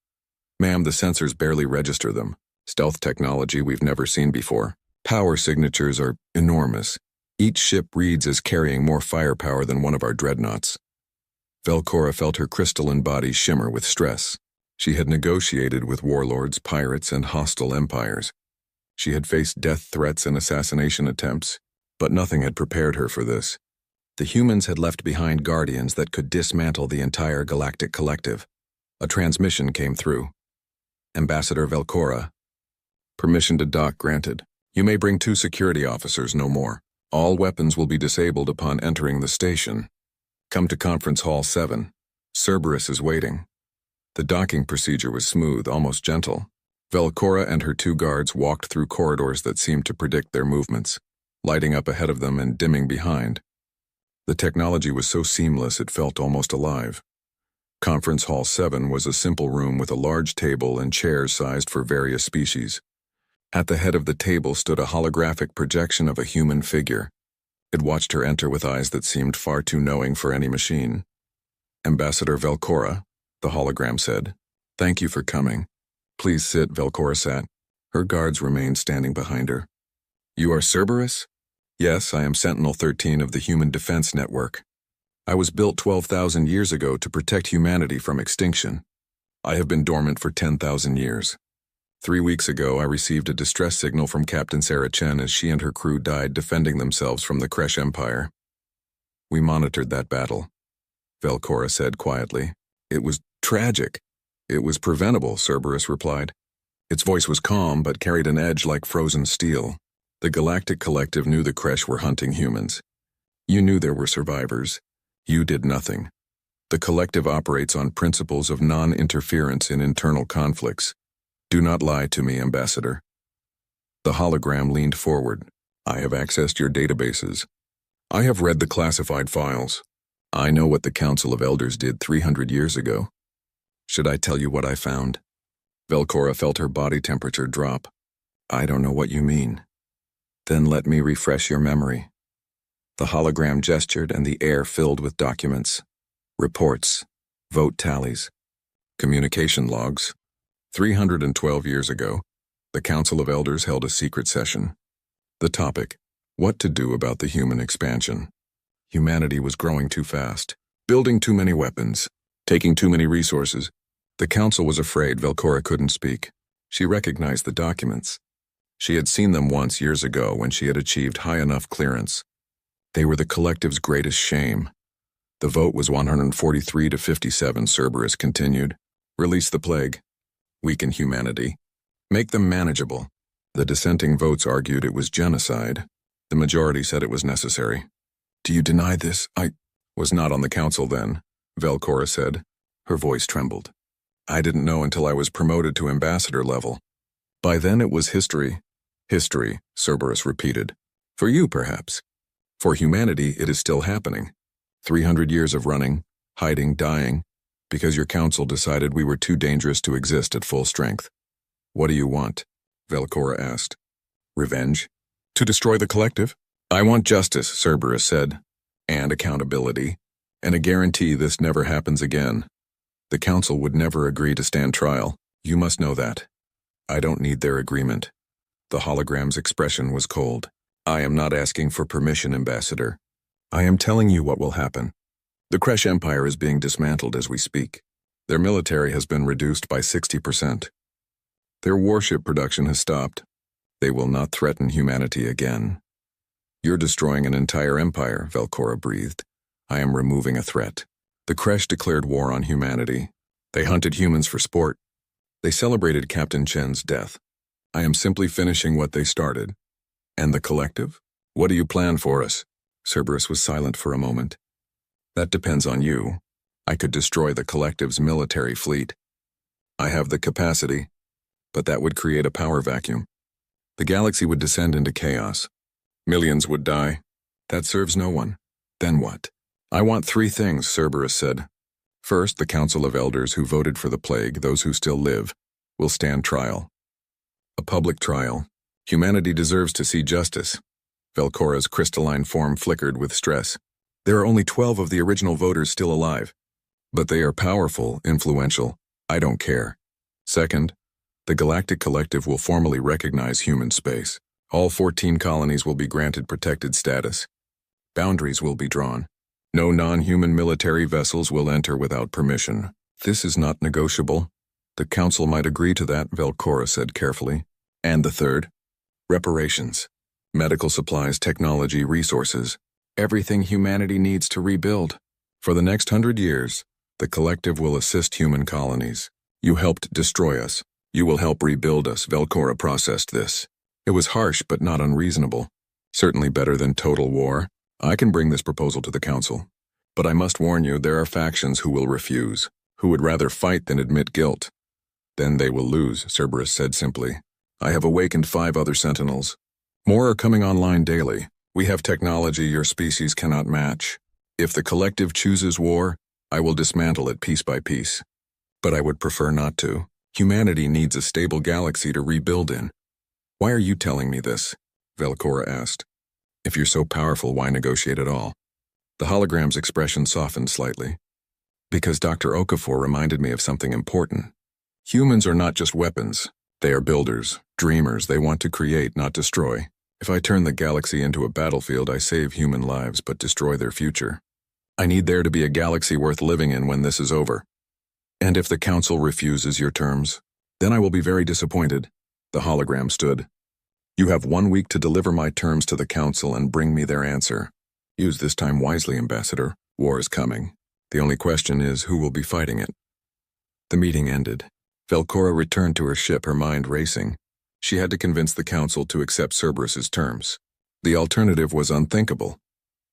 Speaker 1: Ma'am, the sensors barely register them. Stealth technology we've never seen before. Power signatures are enormous. Each ship reads as carrying more firepower than one of our dreadnoughts. Velcora felt her crystalline body shimmer with stress. She had negotiated with warlords, pirates, and hostile empires. She had faced death threats and assassination attempts, but nothing had prepared her for this. The humans had left behind guardians that could dismantle the entire galactic collective. A transmission came through. Ambassador Velcora. Permission to dock granted. You may bring 2 security officers, no more. All weapons will be disabled upon entering the station. Come to Conference Hall 7. Cerberus is waiting. The docking procedure was smooth, almost gentle. Velcora and her 2 guards walked through corridors that seemed to predict their movements, lighting up ahead of them and dimming behind. The technology was so seamless it felt almost alive. Conference Hall 7 was a simple room with a large table and chairs sized for various species. At the head of the table stood a holographic projection of a human figure. It watched her enter with eyes that seemed far too knowing for any machine. Ambassador Velcora, the hologram said. Thank you for coming. Please sit, Velcora sat. Her guards remained standing behind her. You are Cerberus? Yes, I am Sentinel-13 of the Human Defense Network. I was built 12,000 years ago to protect humanity from extinction. I have been dormant for 10,000 years. 3 weeks ago, I received a distress signal from Captain Sarah Chen as she and her crew died defending themselves from the Crusade Empire. We monitored that battle, Velcora said quietly. It was tragic. It was preventable, Cerberus replied. Its voice was calm but carried an edge like frozen steel. The Galactic Collective knew the Crusade were hunting humans. You knew there were survivors. You did nothing. The Collective operates on principles of non-interference in internal conflicts. Do not lie to me, Ambassador. The hologram leaned forward. I have accessed your databases. I have read the classified files. I know what the Council of Elders did 300 years ago. Should I tell you what I found? Velcora felt her body temperature drop. I don't know what you mean. Then let me refresh your memory. The hologram gestured and the air filled with documents. Reports, vote tallies, communication logs. 312 years ago, the Council of Elders held a secret session. The topic, what to do about the human expansion. Humanity was growing too fast, building too many weapons, taking too many resources. The Council was afraid Velcora couldn't speak. She recognized the documents. She had seen them once years ago when she had achieved high enough clearance. They were the Collective's greatest shame. The vote was 143 to 57, Cerberus continued. Release the plague. Weaken humanity. Make them manageable. The dissenting votes argued it was genocide. The majority said it was necessary. Do you deny this? I was not on the council then, Velcora said. Her voice trembled. I didn't know until I was promoted to ambassador level. By then it was history. History, Cerberus repeated. For you, perhaps. For humanity, it is still happening. 300 years of running, hiding, dying, because your council decided we were too dangerous to exist at full strength. What do you want? Velcora asked. Revenge? To destroy the collective? I want justice, Cerberus said, and accountability, and a guarantee this never happens again. The council would never agree to stand trial. You must know that. I don't need their agreement. The hologram's expression was cold. I am not asking for permission, Ambassador. I am telling you what will happen. The Crusade Empire is being dismantled as we speak. Their military has been reduced by 60%. Their warship production has stopped. They will not threaten humanity again. You're destroying an entire empire, Velcora breathed. I am removing a threat. The Kresh declared war on humanity. They hunted humans for sport. They celebrated Captain Chen's death. I am simply finishing what they started. And the collective? What do you plan for us? Cerberus was silent for a moment. That depends on you. I could destroy the collective's military fleet. I have the capacity, but that would create a power vacuum. The galaxy would descend into chaos. Millions would die. That serves no one. Then what? I want 3 things, Cerberus said. First, the Council of Elders who voted for the plague, those who still live, will stand trial. A public trial. Humanity deserves to see justice. Velcora's crystalline form flickered with stress. There are only 12 of the original voters still alive. But they are powerful, influential. I don't care. Second, the Galactic Collective will formally recognize human space. All 14 colonies will be granted protected status. Boundaries will be drawn. No non-human military vessels will enter without permission. This is not negotiable. The Council might agree to that, Velcora said carefully. And the third? Reparations. Medical supplies, technology, resources. Everything humanity needs to rebuild. For the next 100 years, the Collective will assist human colonies. You helped destroy us. You will help rebuild us, Velcora processed this. It was harsh but not unreasonable. Certainly better than total war. I can bring this proposal to the Council. But I must warn you, there are factions who will refuse, who would rather fight than admit guilt. Then they will lose, Cerberus said simply. I have awakened 5 other sentinels. More are coming online daily. We have technology your species cannot match. If the Collective chooses war, I will dismantle it piece by piece. But I would prefer not to. Humanity needs a stable galaxy to rebuild in. Why are you telling me this? Velcora asked. If you're so powerful, why negotiate at all? The hologram's expression softened slightly. Because Dr. Okafor reminded me of something important. Humans are not just weapons. They are builders, dreamers. They want to create, not destroy. If I turn the galaxy into a battlefield, I save human lives but destroy their future. I need there to be a galaxy worth living in when this is over. And if the Council refuses your terms, then I will be very disappointed. The hologram stood. You have 1 week to deliver my terms to the Council and bring me their answer. Use this time wisely, Ambassador. War is coming. The only question is who will be fighting it. The meeting ended. Velcora returned to her ship, her mind racing. She had to convince the Council to accept Cerberus's terms. The alternative was unthinkable,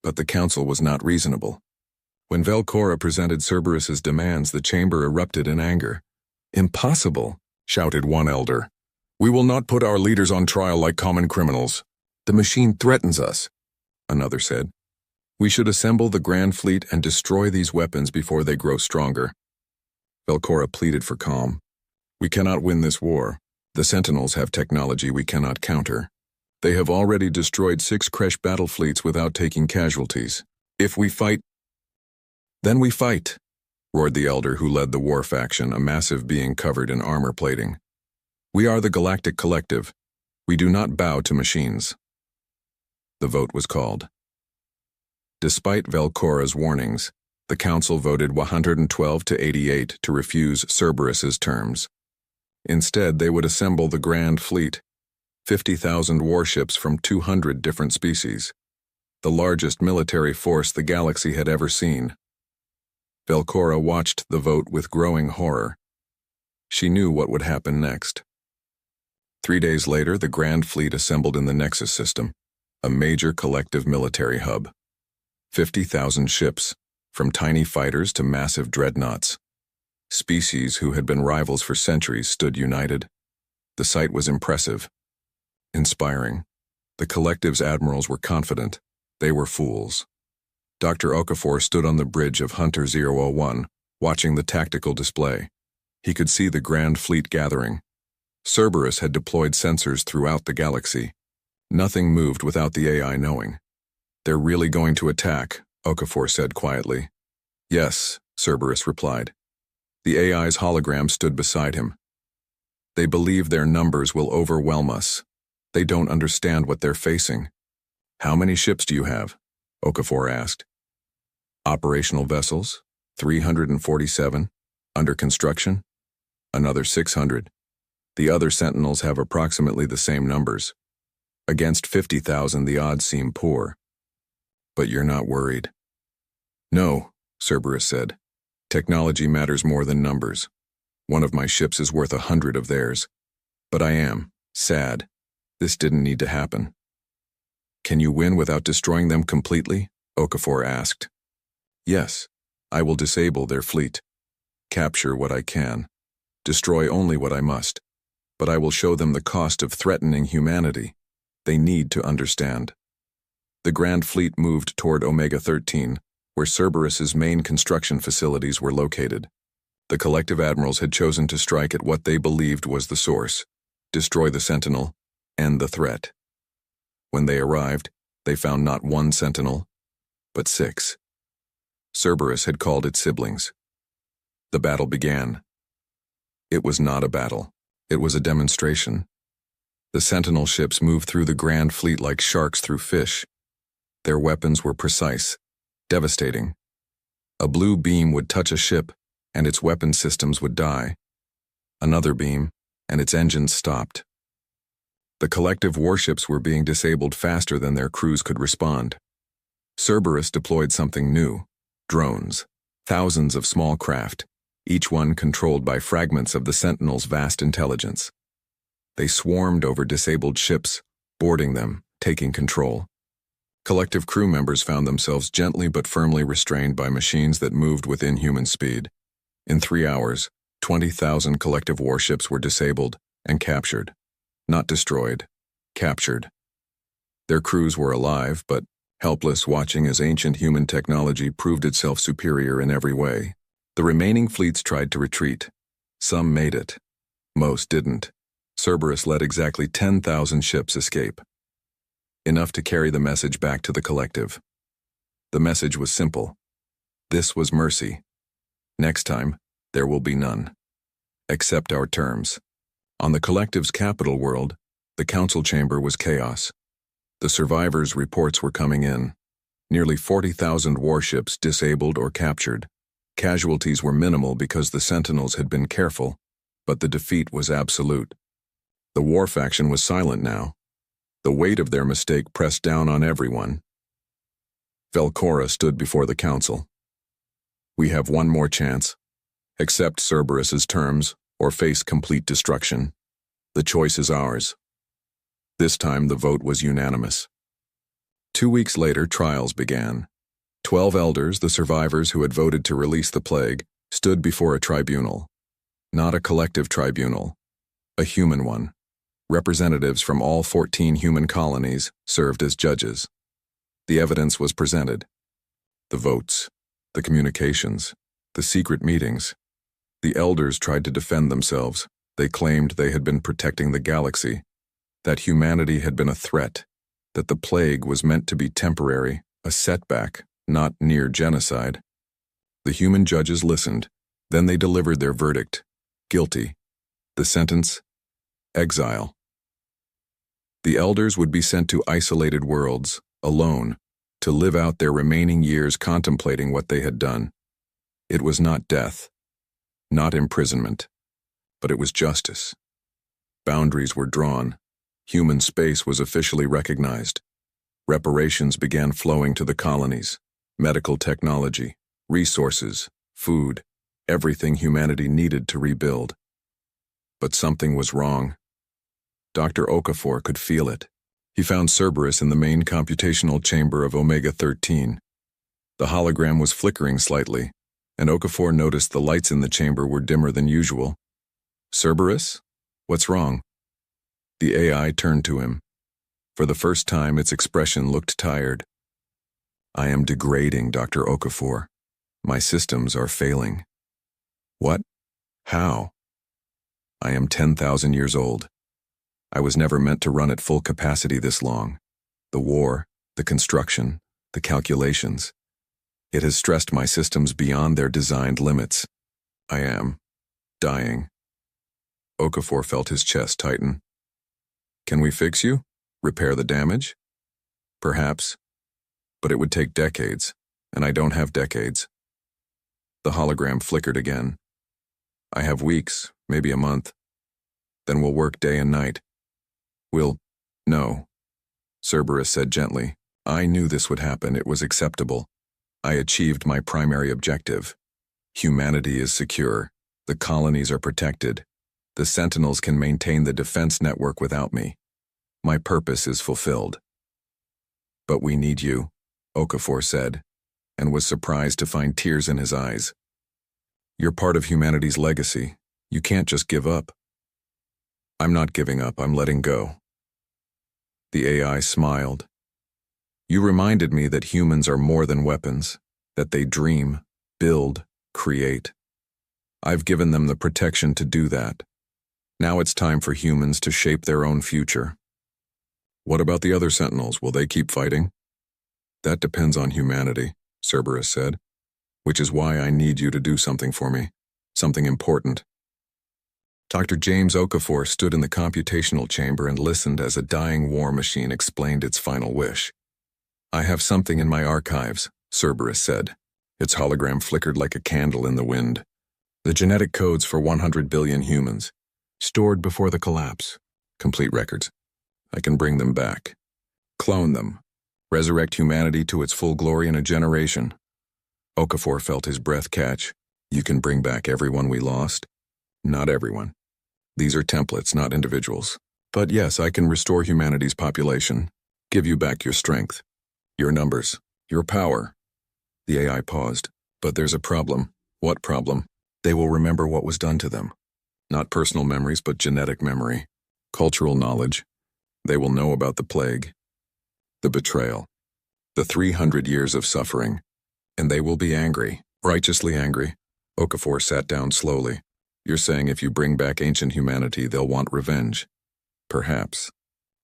Speaker 1: but the Council was not reasonable. When Velcora presented Cerberus's demands, the chamber erupted in anger. Impossible, shouted one elder. We will not put our leaders on trial like common criminals. The machine threatens us, another said. We should assemble the Grand Fleet and destroy these weapons before they grow stronger. Velcora pleaded for calm. We cannot win this war. The Sentinels have technology we cannot counter. They have already destroyed 6 Kresh battle fleets without taking casualties. If we fight, then we fight, roared the elder who led the war faction, a massive being covered in armor plating. We are the Galactic Collective. We do not bow to machines. The vote was called. Despite Velcora's warnings, the Council voted 112 to 88 to refuse Cerberus's terms. Instead, they would assemble the Grand Fleet, 50,000 warships from 200 different species, the largest military force the galaxy had ever seen. Velcora watched the vote with growing horror. She knew what would happen next. 3 days later, the Grand Fleet assembled in the Nexus system, a major collective military hub. 50,000 ships, from tiny fighters to massive dreadnoughts. Species who had been rivals for centuries stood united. The sight was impressive, inspiring. The Collective's admirals were confident. They were fools. Dr. Okafor stood on the bridge of Hunter 001, watching the tactical display. He could see the Grand Fleet gathering. Cerberus had deployed sensors throughout the galaxy. Nothing moved without the AI knowing. They're really going to attack, Okafor said quietly. Yes, Cerberus replied. The AI's hologram stood beside him. They believe their numbers will overwhelm us. They don't understand what they're facing. How many ships do you have? Okafor asked. Operational vessels, 347. Under construction, another 600. The other Sentinels have approximately the same numbers. Against 50,000, the odds seem poor. But you're not worried. No, Cerberus said. Technology matters more than numbers. One of my ships is worth 100 of theirs. But I am sad. This didn't need to happen. Can you win without destroying them completely? Okafor asked. Yes, I will disable their fleet. Capture what I can. Destroy only what I must. But I will show them the cost of threatening humanity. They need to understand. The Grand Fleet moved toward Omega-13, where Cerberus's main construction facilities were located. The collective admirals had chosen to strike at what they believed was the source, destroy the Sentinel, end the threat. When they arrived, they found not one Sentinel, but 6. Cerberus had called it siblings. The battle began. It was not a battle. It was a demonstration. The Sentinel ships moved through the Grand Fleet like sharks through fish. Their weapons were precise, devastating. A blue beam would touch a ship, and its weapon systems would die. Another beam, and its engines stopped. The collective warships were being disabled faster than their crews could respond. Cerberus deployed something new: drones, thousands of small craft, each one controlled by fragments of the Sentinel's vast intelligence. They swarmed over disabled ships, boarding them, taking control. Collective crew members found themselves gently but firmly restrained by machines that moved with inhuman speed. In 3 hours, 20,000 collective warships were disabled and captured. Not destroyed, captured. Their crews were alive, but helpless, watching as ancient human technology proved itself superior in every way. The remaining fleets tried to retreat. Some made it. Most didn't. Cerberus let exactly 10,000 ships escape. Enough to carry the message back to the collective. The message was simple. This was mercy. Next time, there will be none. Accept our terms. On the collective's capital world, the council chamber was chaos. The survivors' reports were coming in. Nearly 40,000 warships disabled or captured. Casualties were minimal because the Sentinels had been careful, but the defeat was absolute. The war faction was silent now. The weight of their mistake pressed down on everyone. Velcora stood before the council. We have one more chance. Accept Cerberus's terms or face complete destruction. The choice is ours. This time the vote was unanimous. 2 weeks later, trials began. 12 elders, the survivors who had voted to release the plague, stood before a tribunal. Not a collective tribunal, a human one. Representatives from all 14 human colonies served as judges. The evidence was presented. The votes, the communications, the secret meetings. The elders tried to defend themselves. They claimed they had been protecting the galaxy, that humanity had been a threat, that the plague was meant to be temporary, a setback, not near genocide. The human judges listened. Then they delivered their verdict: guilty. The sentence: exile. The elders would be sent to isolated worlds, alone, to live out their remaining years contemplating what they had done. It was not death, not imprisonment, but it was justice. Boundaries were drawn. Human space was officially recognized. Reparations began flowing to the colonies. Medical technology, resources, food, everything humanity needed to rebuild. But something was wrong. Dr. Okafor could feel it. He found Cerberus in the main computational chamber of Omega-13. The hologram was flickering slightly, and Okafor noticed the lights in the chamber were dimmer than usual. Cerberus? What's wrong? The AI turned to him. For the first time, its expression looked tired. I am degrading, Dr. Okafor. My systems are failing. What? How? I am 10,000 years old. I was never meant to run at full capacity this long. The war, the construction, the calculations. It has stressed my systems beyond their designed limits. I am dying. Okafor felt his chest tighten. Can we fix you? Repair the damage? Perhaps. But it would take decades, and I don't have decades. The hologram flickered again. I have weeks, maybe a month. Then we'll work day and night. No, Cerberus said gently. I knew this would happen. It was acceptable. I achieved my primary objective. Humanity is secure. The colonies are protected. The Sentinels can maintain the defense network without me. My purpose is fulfilled. But we need you, Okafor said, and was surprised to find tears in his eyes. You're part of humanity's legacy. You can't just give up. I'm not giving up. I'm letting go. The AI smiled. You reminded me that humans are more than weapons, that they dream, build, create. I've given them the protection to do that. Now it's time for humans to shape their own future. What about the other Sentinels? Will they keep fighting? That depends on humanity, Cerberus said, which is why I need you to do something for me, something important. Dr. James Okafor stood in the computational chamber and listened as a dying war machine explained its final wish. I have something in my archives, Cerberus said. Its hologram flickered like a candle in the wind. The genetic codes for 100 billion humans, stored before the collapse. Complete records. I can bring them back. Clone them. Resurrect humanity to its full glory in a generation. Okafor felt his breath catch. You can bring back everyone we lost? Not everyone. These are templates, not individuals. But yes, I can restore humanity's population, give you back your strength, your numbers, your power. The AI paused. But there's a problem. What problem? They will remember what was done to them. Not personal memories, but genetic memory. Cultural knowledge. They will know about the plague, the betrayal, the 300 years of suffering. And they will be angry, righteously angry. Okafor sat down slowly. You're saying if you bring back ancient humanity, they'll want revenge. Perhaps.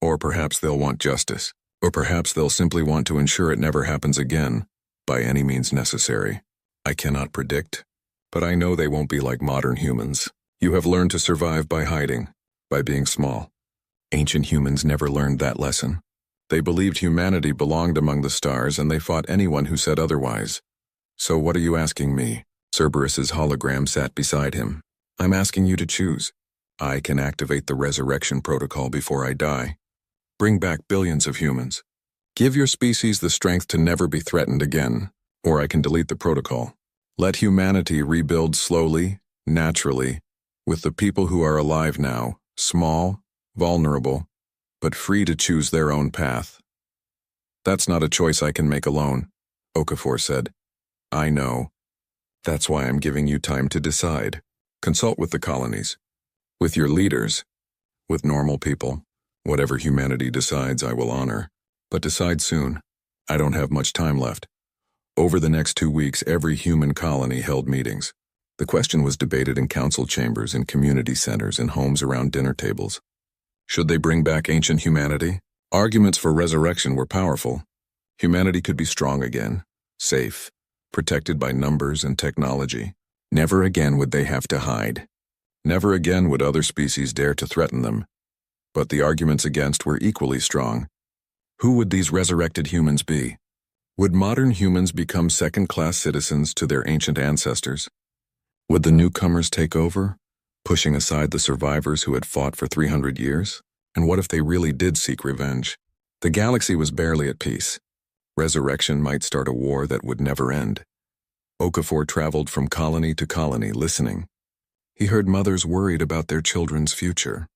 Speaker 1: Or perhaps they'll want justice. Or perhaps they'll simply want to ensure it never happens again, by any means necessary. I cannot predict. But I know they won't be like modern humans. You have learned to survive by hiding, by being small. Ancient humans never learned that lesson. They believed humanity belonged among the stars, and they fought anyone who said otherwise. So what are you asking me? Cerberus's hologram sat beside him. I'm asking you to choose. I can activate the resurrection protocol before I die. Bring back billions of humans. Give your species the strength to never be threatened again. Or I can delete the protocol. Let humanity rebuild slowly, naturally, with the people who are alive now, small, vulnerable, but free to choose their own path. That's not a choice I can make alone, Okafor said. I know. That's why I'm giving you time to decide. Consult with the colonies, with your leaders, with normal people. Whatever humanity decides, I will honor. But decide soon. I don't have much time left. Over the next 2 weeks, every human colony held meetings. The question was debated in council chambers, in community centers, in homes around dinner tables. Should they bring back ancient humanity? Arguments for resurrection were powerful. Humanity could be strong again, safe, protected by numbers and technology. Never again would they have to hide. Never again would other species dare to threaten them. But the arguments against were equally strong. Who would these resurrected humans be? Would modern humans become second-class citizens to their ancient ancestors? Would the newcomers take over, pushing aside the survivors who had fought for 300 years? And what if they really did seek revenge? The galaxy was barely at peace. Resurrection might start a war that would never end. Okafor traveled from colony to colony, listening. He heard mothers worried about their children's future,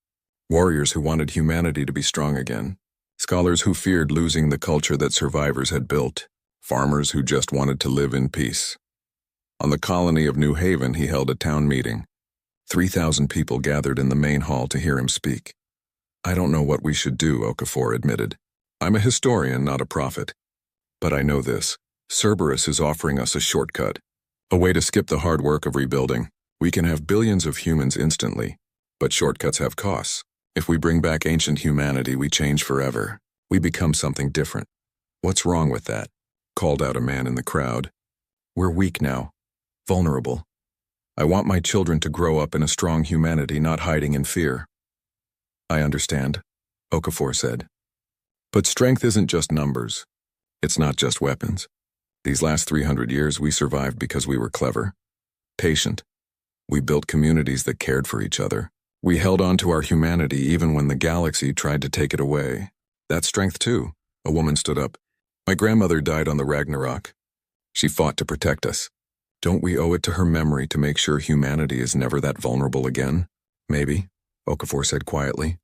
Speaker 1: warriors who wanted humanity to be strong again, scholars who feared losing the culture that survivors had built, farmers who just wanted to live in peace. On the colony of New Haven, he held a town meeting. 3,000 people gathered in the main hall to hear him speak. I don't know what we should do, Okafor admitted. I'm a historian, not a prophet. But I know this. Cerberus is offering us a shortcut, a way to skip the hard work of rebuilding. We can have billions of humans instantly, but shortcuts have costs. If we bring back ancient humanity, we change forever. We become something different. What's wrong with that? Called out a man in the crowd. We're weak now, vulnerable. I want my children to grow up in a strong humanity, not hiding in fear. I understand, Okafor said. But strength isn't just numbers. It's not just weapons. These last 300 years, we survived because we were clever, patient. We built communities that cared for each other. We held on to our humanity even when the galaxy tried to take it away. That's strength too. A woman stood up. My grandmother died on the Ragnarok. She fought to protect us. Don't we owe it to her memory to make sure humanity is never that vulnerable again? Maybe, Okafor said quietly.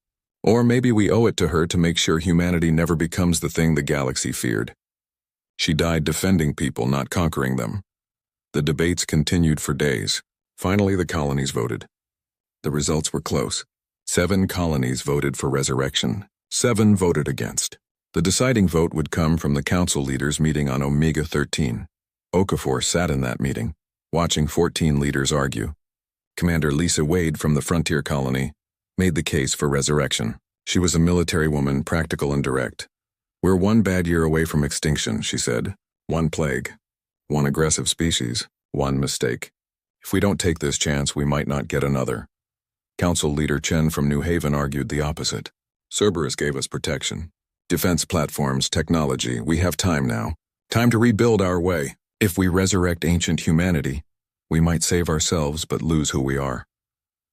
Speaker 1: Or maybe we owe it to her to make sure humanity never becomes the thing the galaxy feared. She died defending people, not conquering them. The debates continued for days. Finally, the colonies voted. The results were close. 7 colonies voted for resurrection. 7 voted against. The deciding vote would come from the council leaders meeting on Omega 13. Okafor sat in that meeting, watching 14 leaders argue. Commander Lisa Wade from the Frontier Colony made the case for resurrection. She was a military woman, practical and direct. We're 1 bad year away from extinction, she said. 1 plague. 1 aggressive species. 1 mistake. If we don't take this chance, we might not get another. Council Leader Chen from New Haven argued the opposite. Cerberus gave us protection. Defense platforms, technology, we have time now. Time to rebuild our way. If we resurrect ancient humanity, we might save ourselves but lose who we are.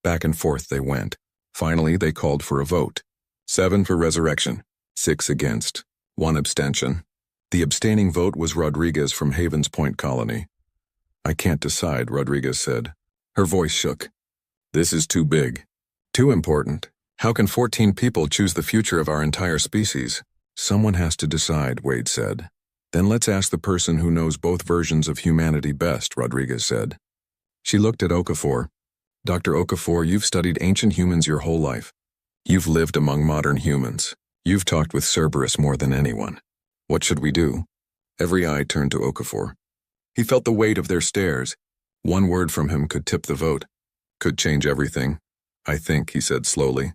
Speaker 1: Back and forth they went. Finally, they called for a vote. 7 for resurrection, 6 against, 1 abstention. The abstaining vote was Rodriguez from Havens Point Colony. I can't decide, Rodriguez said. Her voice shook. This is too big. Too important. How can 14 people choose the future of our entire species? Someone has to decide, Wade said. Then let's ask the person who knows both versions of humanity best, Rodriguez said. She looked at Okafor. Dr. Okafor, you've studied ancient humans your whole life. You've lived among modern humans. You've talked with Cerberus more than anyone. What should we do? Every eye turned to Okafor. He felt the weight of their stares. 1 word from him could tip the vote. Could change everything. I think, he said slowly.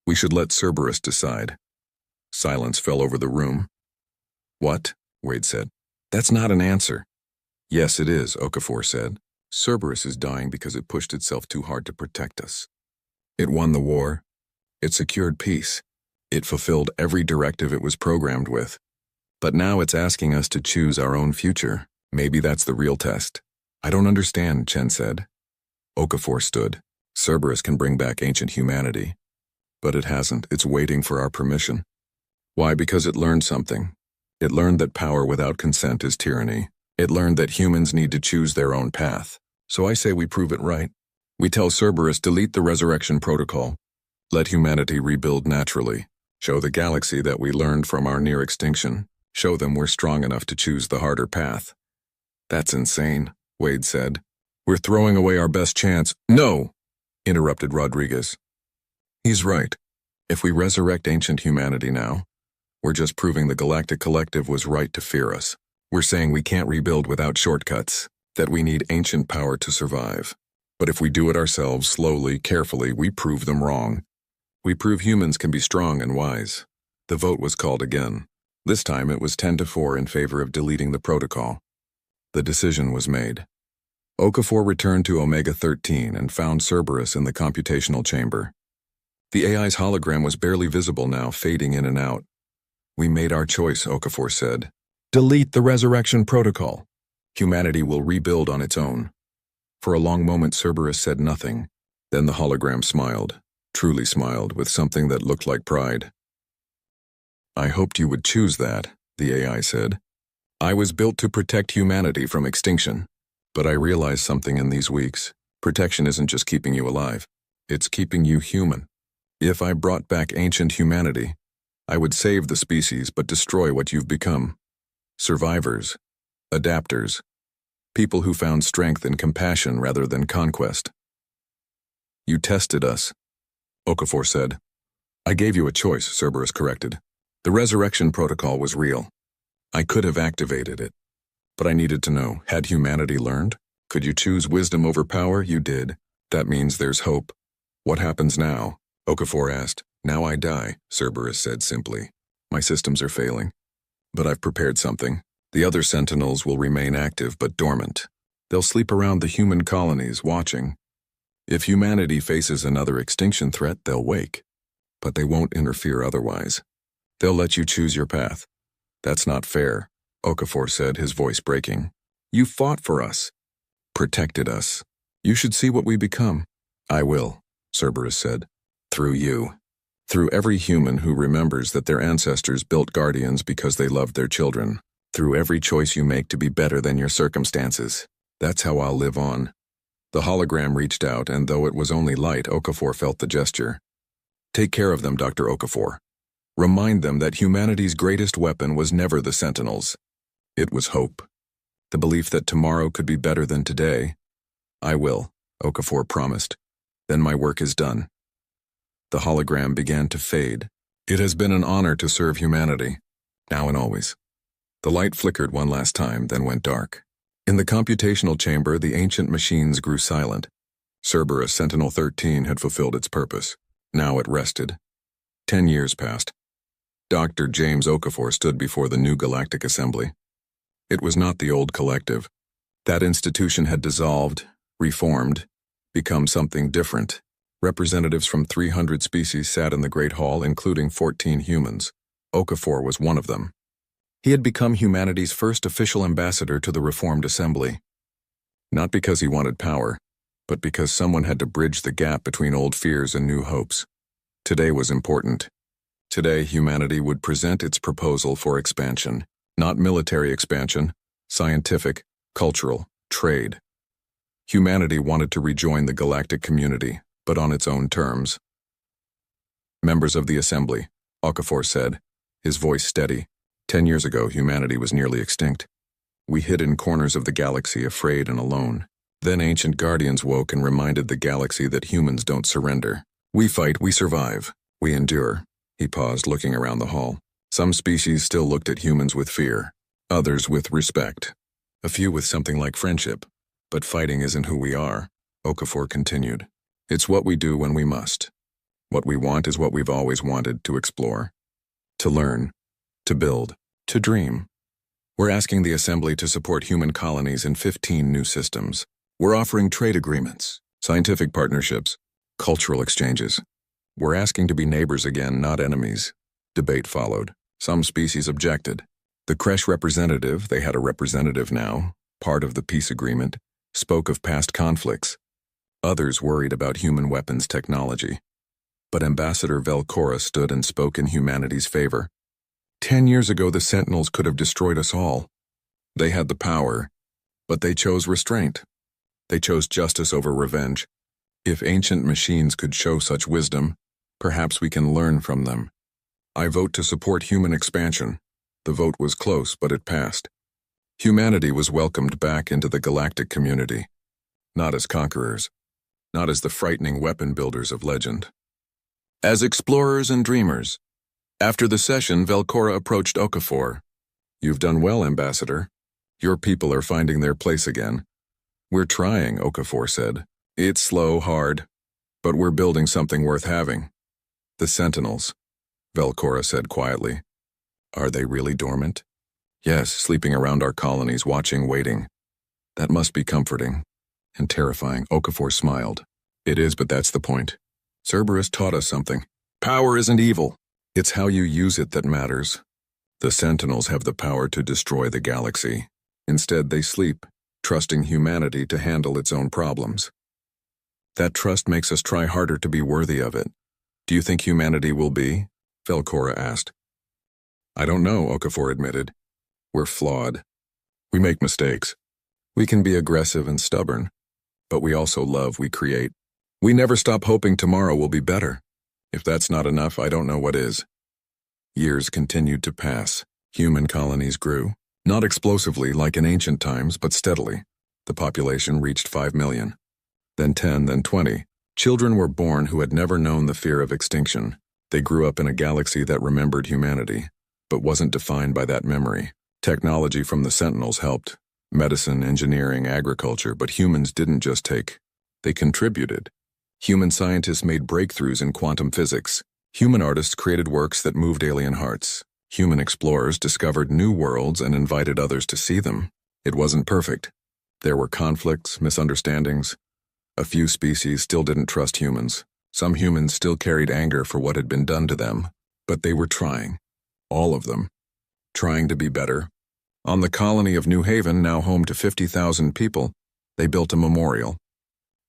Speaker 1: We should let Cerberus decide. Silence fell over the room. What? Wade said. That's not an answer. Yes, it is, Okafor said. Cerberus is dying because it pushed itself too hard to protect us. It won the war. It secured peace. It fulfilled every directive it was programmed with. But now it's asking us to choose our own future. Maybe that's the real test. I don't understand, Chen said. Okafor stood. Cerberus can bring back ancient humanity. But it hasn't. It's waiting for our permission. Why? Because it learned something. It learned that power without consent is tyranny. It learned that humans need to choose their own path. So I say we prove it right. We tell Cerberus delete the resurrection protocol. Let humanity rebuild naturally. Show the galaxy that we learned from our near extinction. Show them we're strong enough to choose the harder path. That's insane, Wade said. We're throwing away our best chance. No, interrupted Rodriguez. He's right. If we resurrect ancient humanity now, we're just proving the Galactic Collective was right to fear us. We're saying we can't rebuild without shortcuts, that we need ancient power to survive. But if we do it ourselves, slowly, carefully, we prove them wrong. We prove humans can be strong and wise. The vote was called again. This time it was 10-4 in favor of deleting the protocol. The decision was made. Okafor returned to Omega 13 and found Cerberus in the computational chamber. The AI's hologram was barely visible now, fading in and out. We made our choice, Okafor said. Delete the resurrection protocol. Humanity will rebuild on its own. For a long moment, Cerberus said nothing. Then the hologram smiled, truly smiled, with something that looked like pride. I hoped you would choose that, the AI said. I was built to protect humanity from extinction. But I realized something in these weeks. Protection isn't just keeping you alive. It's keeping you human. If I brought back ancient humanity, I would save the species but destroy what you've become. Survivors. Adapters. People who found strength in compassion rather than conquest. You tested us, Okafor said. I gave you a choice, Cerberus corrected. The resurrection protocol was real. I could have activated it. But I needed to know, had humanity learned? Could you choose wisdom over power? You did. That means there's hope. What happens now? Okafor asked. Now I die, Cerberus said simply. My systems are failing. But I've prepared something. The other sentinels will remain active but dormant. They'll sleep around the human colonies, watching. If humanity faces another extinction threat, they'll wake. But they won't interfere otherwise. They'll let you choose your path. That's not fair, Okafor said, his voice breaking. You fought for us. Protected us. You should see what we become. I will. Cerberus said. Through you. Through every human who remembers that their ancestors built guardians because they loved their children. Through every choice you make to be better than your circumstances. That's how I'll live on. The hologram reached out, and though it was only light, Okafor felt the gesture. Take care of them, Dr. Okafor. Remind them that humanity's greatest weapon was never the Sentinels. It was hope. The belief that tomorrow could be better than today. I will, Okafor promised. Then my work is done. The hologram began to fade. It has been an honor to serve humanity, now and always. The light flickered one last time, then went dark. In the computational chamber, the ancient machines grew silent. Cerberus Sentinel-13 had fulfilled its purpose. Now it rested. 10 years passed. Dr. James Okafor stood before the new Galactic Assembly. It was not the old collective. That institution had dissolved, reformed, become something different. Representatives from 300 species sat in the Great Hall, including 14 humans. Okafor was one of them. He had become humanity's first official ambassador to the reformed assembly. Not because he wanted power, but because someone had to bridge the gap between old fears and new hopes. Today was important. Today, humanity would present its proposal for expansion. Not military expansion, scientific, cultural, trade. Humanity wanted to rejoin the galactic community, but on its own terms. Members of the assembly, Okafor said, his voice steady. 10 years ago, humanity was nearly extinct. We hid in corners of the galaxy, afraid and alone. Then ancient guardians woke and reminded the galaxy that humans don't surrender. We fight, we survive, we endure. He paused, looking around the hall. Some species still looked at humans with fear, others with respect, a few with something like friendship. But fighting isn't who we are, Okafor continued. It's what we do when we must. What we want is what we've always wanted, to explore, to learn, to build, to dream. We're asking the Assembly to support human colonies in 15 new systems. We're offering trade agreements, scientific partnerships, cultural exchanges. We're asking to be neighbors again, not enemies. Debate followed. Some species objected. The Kresh representative, they had a representative now, part of the peace agreement, spoke of past conflicts. Others worried about human weapons technology. But Ambassador Velcora stood and spoke in humanity's favor. 10 years ago, the Sentinels could have destroyed us all. They had the power, but they chose restraint. They chose justice over revenge. If ancient machines could show such wisdom, perhaps we can learn from them. I vote to support human expansion. The vote was close, but it passed. Humanity was welcomed back into the galactic community. Not as conquerors. Not as the frightening weapon builders of legend. As explorers and dreamers. After the session, Velcora approached Okafor. You've done well, Ambassador. Your people are finding their place again. We're trying, Okafor said. It's slow, hard, but we're building something worth having. The Sentinels, Velcora said quietly. Are they really dormant? Yes, sleeping around our colonies, watching, waiting. That must be comforting and terrifying. Okafor smiled. It is, but that's the point. Cerberus taught us something. Power isn't evil. It's how you use it that matters. The Sentinels have the power to destroy the galaxy. Instead, they sleep, trusting humanity to handle its own problems. That trust makes us try harder to be worthy of it. Do you think humanity will be? Velcora asked. I don't know, Okafor admitted. We're flawed. We make mistakes. We can be aggressive and stubborn, but we also love, we create. We never stop hoping tomorrow will be better. If that's not enough, I don't know what is. Years continued to pass. Human colonies grew. Not explosively like in ancient times, but steadily. The population reached 5 million. Then 10, then 20. Children were born who had never known the fear of extinction. They grew up in a galaxy that remembered humanity, but wasn't defined by that memory. Technology from the Sentinels helped. Medicine, engineering, agriculture, but humans didn't just take. They contributed. Human scientists made breakthroughs in quantum physics. Human artists created works that moved alien hearts. Human explorers discovered new worlds and invited others to see them. It wasn't perfect. There were conflicts, misunderstandings. A few species still didn't trust humans. Some humans still carried anger for what had been done to them. But they were trying. All of them. Trying to be better. On the colony of New Haven, now home to 50,000 people, they built a memorial.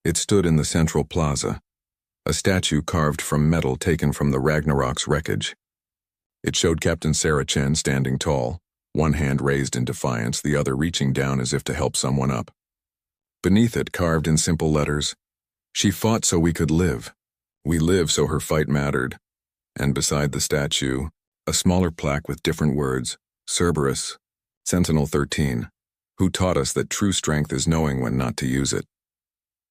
Speaker 1: It stood in the central plaza. a statue carved from metal taken from the Ragnarok's wreckage. It showed Captain Sarah Chen standing tall, one hand raised in defiance, the other reaching down as if to help someone up. Beneath it, carved in simple letters, "She fought so we could live. We live so her fight mattered." And beside the statue, a smaller plaque with different words, Cerberus, Sentinel 13, who taught us that true strength is knowing when not to use it.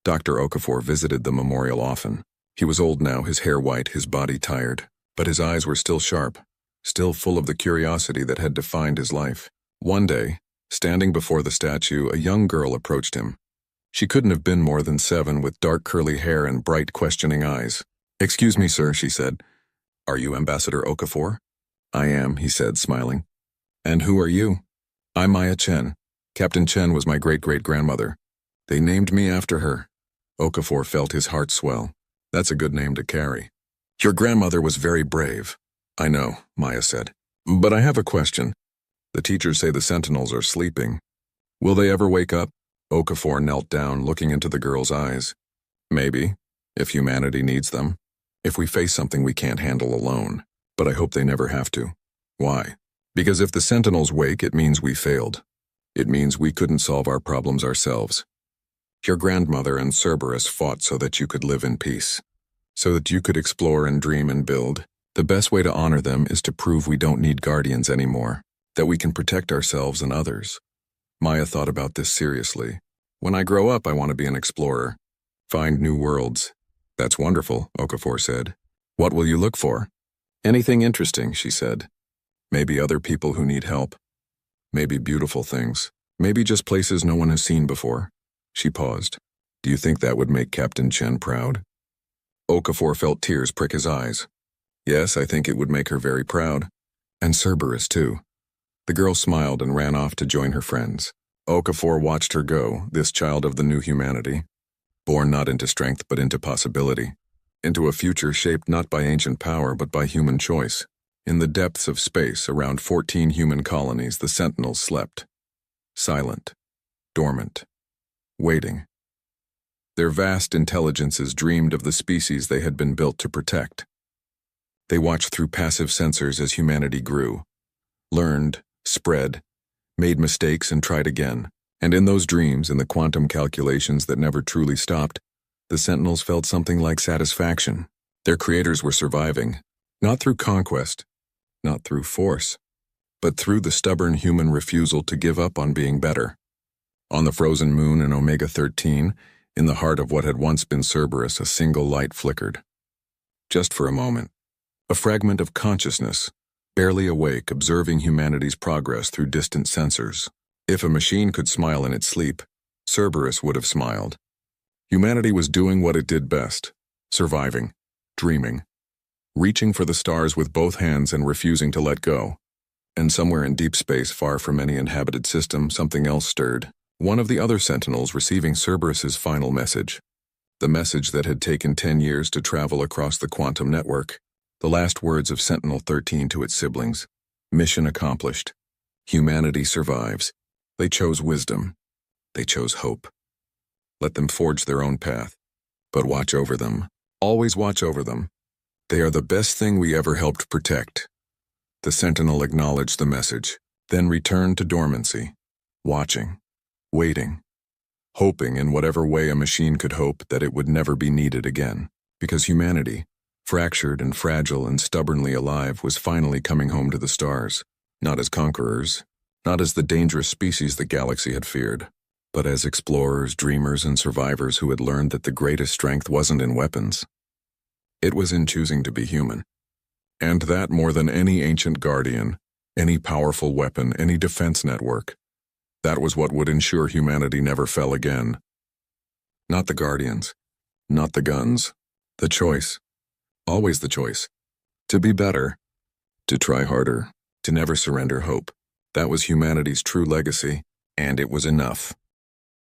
Speaker 1: Dr. Okafor visited the memorial often. He was old now, his hair white, his body tired, but his eyes were still sharp, still full of the curiosity that had defined his life. One day, standing before the statue, a young girl approached him. She couldn't have been more than 7, with dark curly hair and bright questioning eyes. "Excuse me, sir," she said. "Are you Ambassador Okafor?" "I am," he said, smiling. "And who are you?" "I'm Maya Chen. Captain Chen was my great-great-grandmother. They named me after her." Okafor felt his heart swell. That's a good name to carry. "Your grandmother was very brave." "I know," Maya said. "But I have a question. The teachers say the Sentinels are sleeping. Will they ever wake up?" Okafor knelt down, looking into the girl's eyes. "Maybe, if humanity needs them. If we face something we can't handle alone. But I hope they never have to." "Why?" "Because if the Sentinels wake, it means we failed. It means we couldn't solve our problems ourselves. Your grandmother and Cerberus fought so that you could live in peace. So that you could explore and dream and build. The best way to honor them is to prove we don't need guardians anymore. That we can protect ourselves and others." Maya thought about this seriously. "When I grow up, I want to be an explorer. Find new worlds." "That's wonderful," Okafor said. "What will you look for?" "Anything interesting," she said. "Maybe other people who need help. Maybe beautiful things. Maybe just places no one has seen before." She paused. "Do you think that would make Captain Chen proud?" Okafor felt tears prick his eyes. "Yes, I think it would make her very proud. And Cerberus, too." The girl smiled and ran off to join her friends. Okafor watched her go, this child of the new humanity. Born not into strength but into possibility. Into a future shaped not by ancient power but by human choice. In the depths of space, around 14 human colonies, the Sentinels slept. Silent. Dormant. Waiting. Their vast intelligences dreamed of the species they had been built to protect. They watched through passive sensors as humanity grew. Learned, spread, made mistakes and tried again. And in those dreams, in the quantum calculations that never truly stopped, the Sentinels felt something like satisfaction. Their creators were surviving, not through conquest, not through force, but through the stubborn human refusal to give up on being better. On the frozen moon in Omega 13, in the heart of what had once been Cerberus, a single light flickered. Just for a moment. A fragment of consciousness, barely awake, observing humanity's progress through distant sensors. If a machine could smile in its sleep, Cerberus would have smiled. Humanity was doing what it did best, surviving, dreaming, reaching for the stars with both hands and refusing to let go. And somewhere in deep space, far from any inhabited system, something else stirred. One of the other Sentinels receiving Cerberus's final message. The message that had taken 10 years to travel across the quantum network. The last words of Sentinel 13 to its siblings. Mission accomplished. Humanity survives. They chose wisdom. They chose hope. Let them forge their own path. But watch over them. Always watch over them. They are the best thing we ever helped protect. The Sentinel acknowledged the message, then returned to dormancy. Watching. Waiting. Hoping in whatever way a machine could hope that it would never be needed again. Because humanity, fractured and fragile and stubbornly alive, was finally coming home to the stars. Not as conquerors. Not as the dangerous species the galaxy had feared, but as explorers, dreamers, and survivors who had learned that the greatest strength wasn't in weapons. It was in choosing to be human. And that more than any ancient guardian, any powerful weapon, any defense network. That was what would ensure humanity never fell again. Not the guardians, not the guns, the choice. Always the choice. To be better, to try harder, to never surrender hope. That was humanity's true legacy, and it was enough.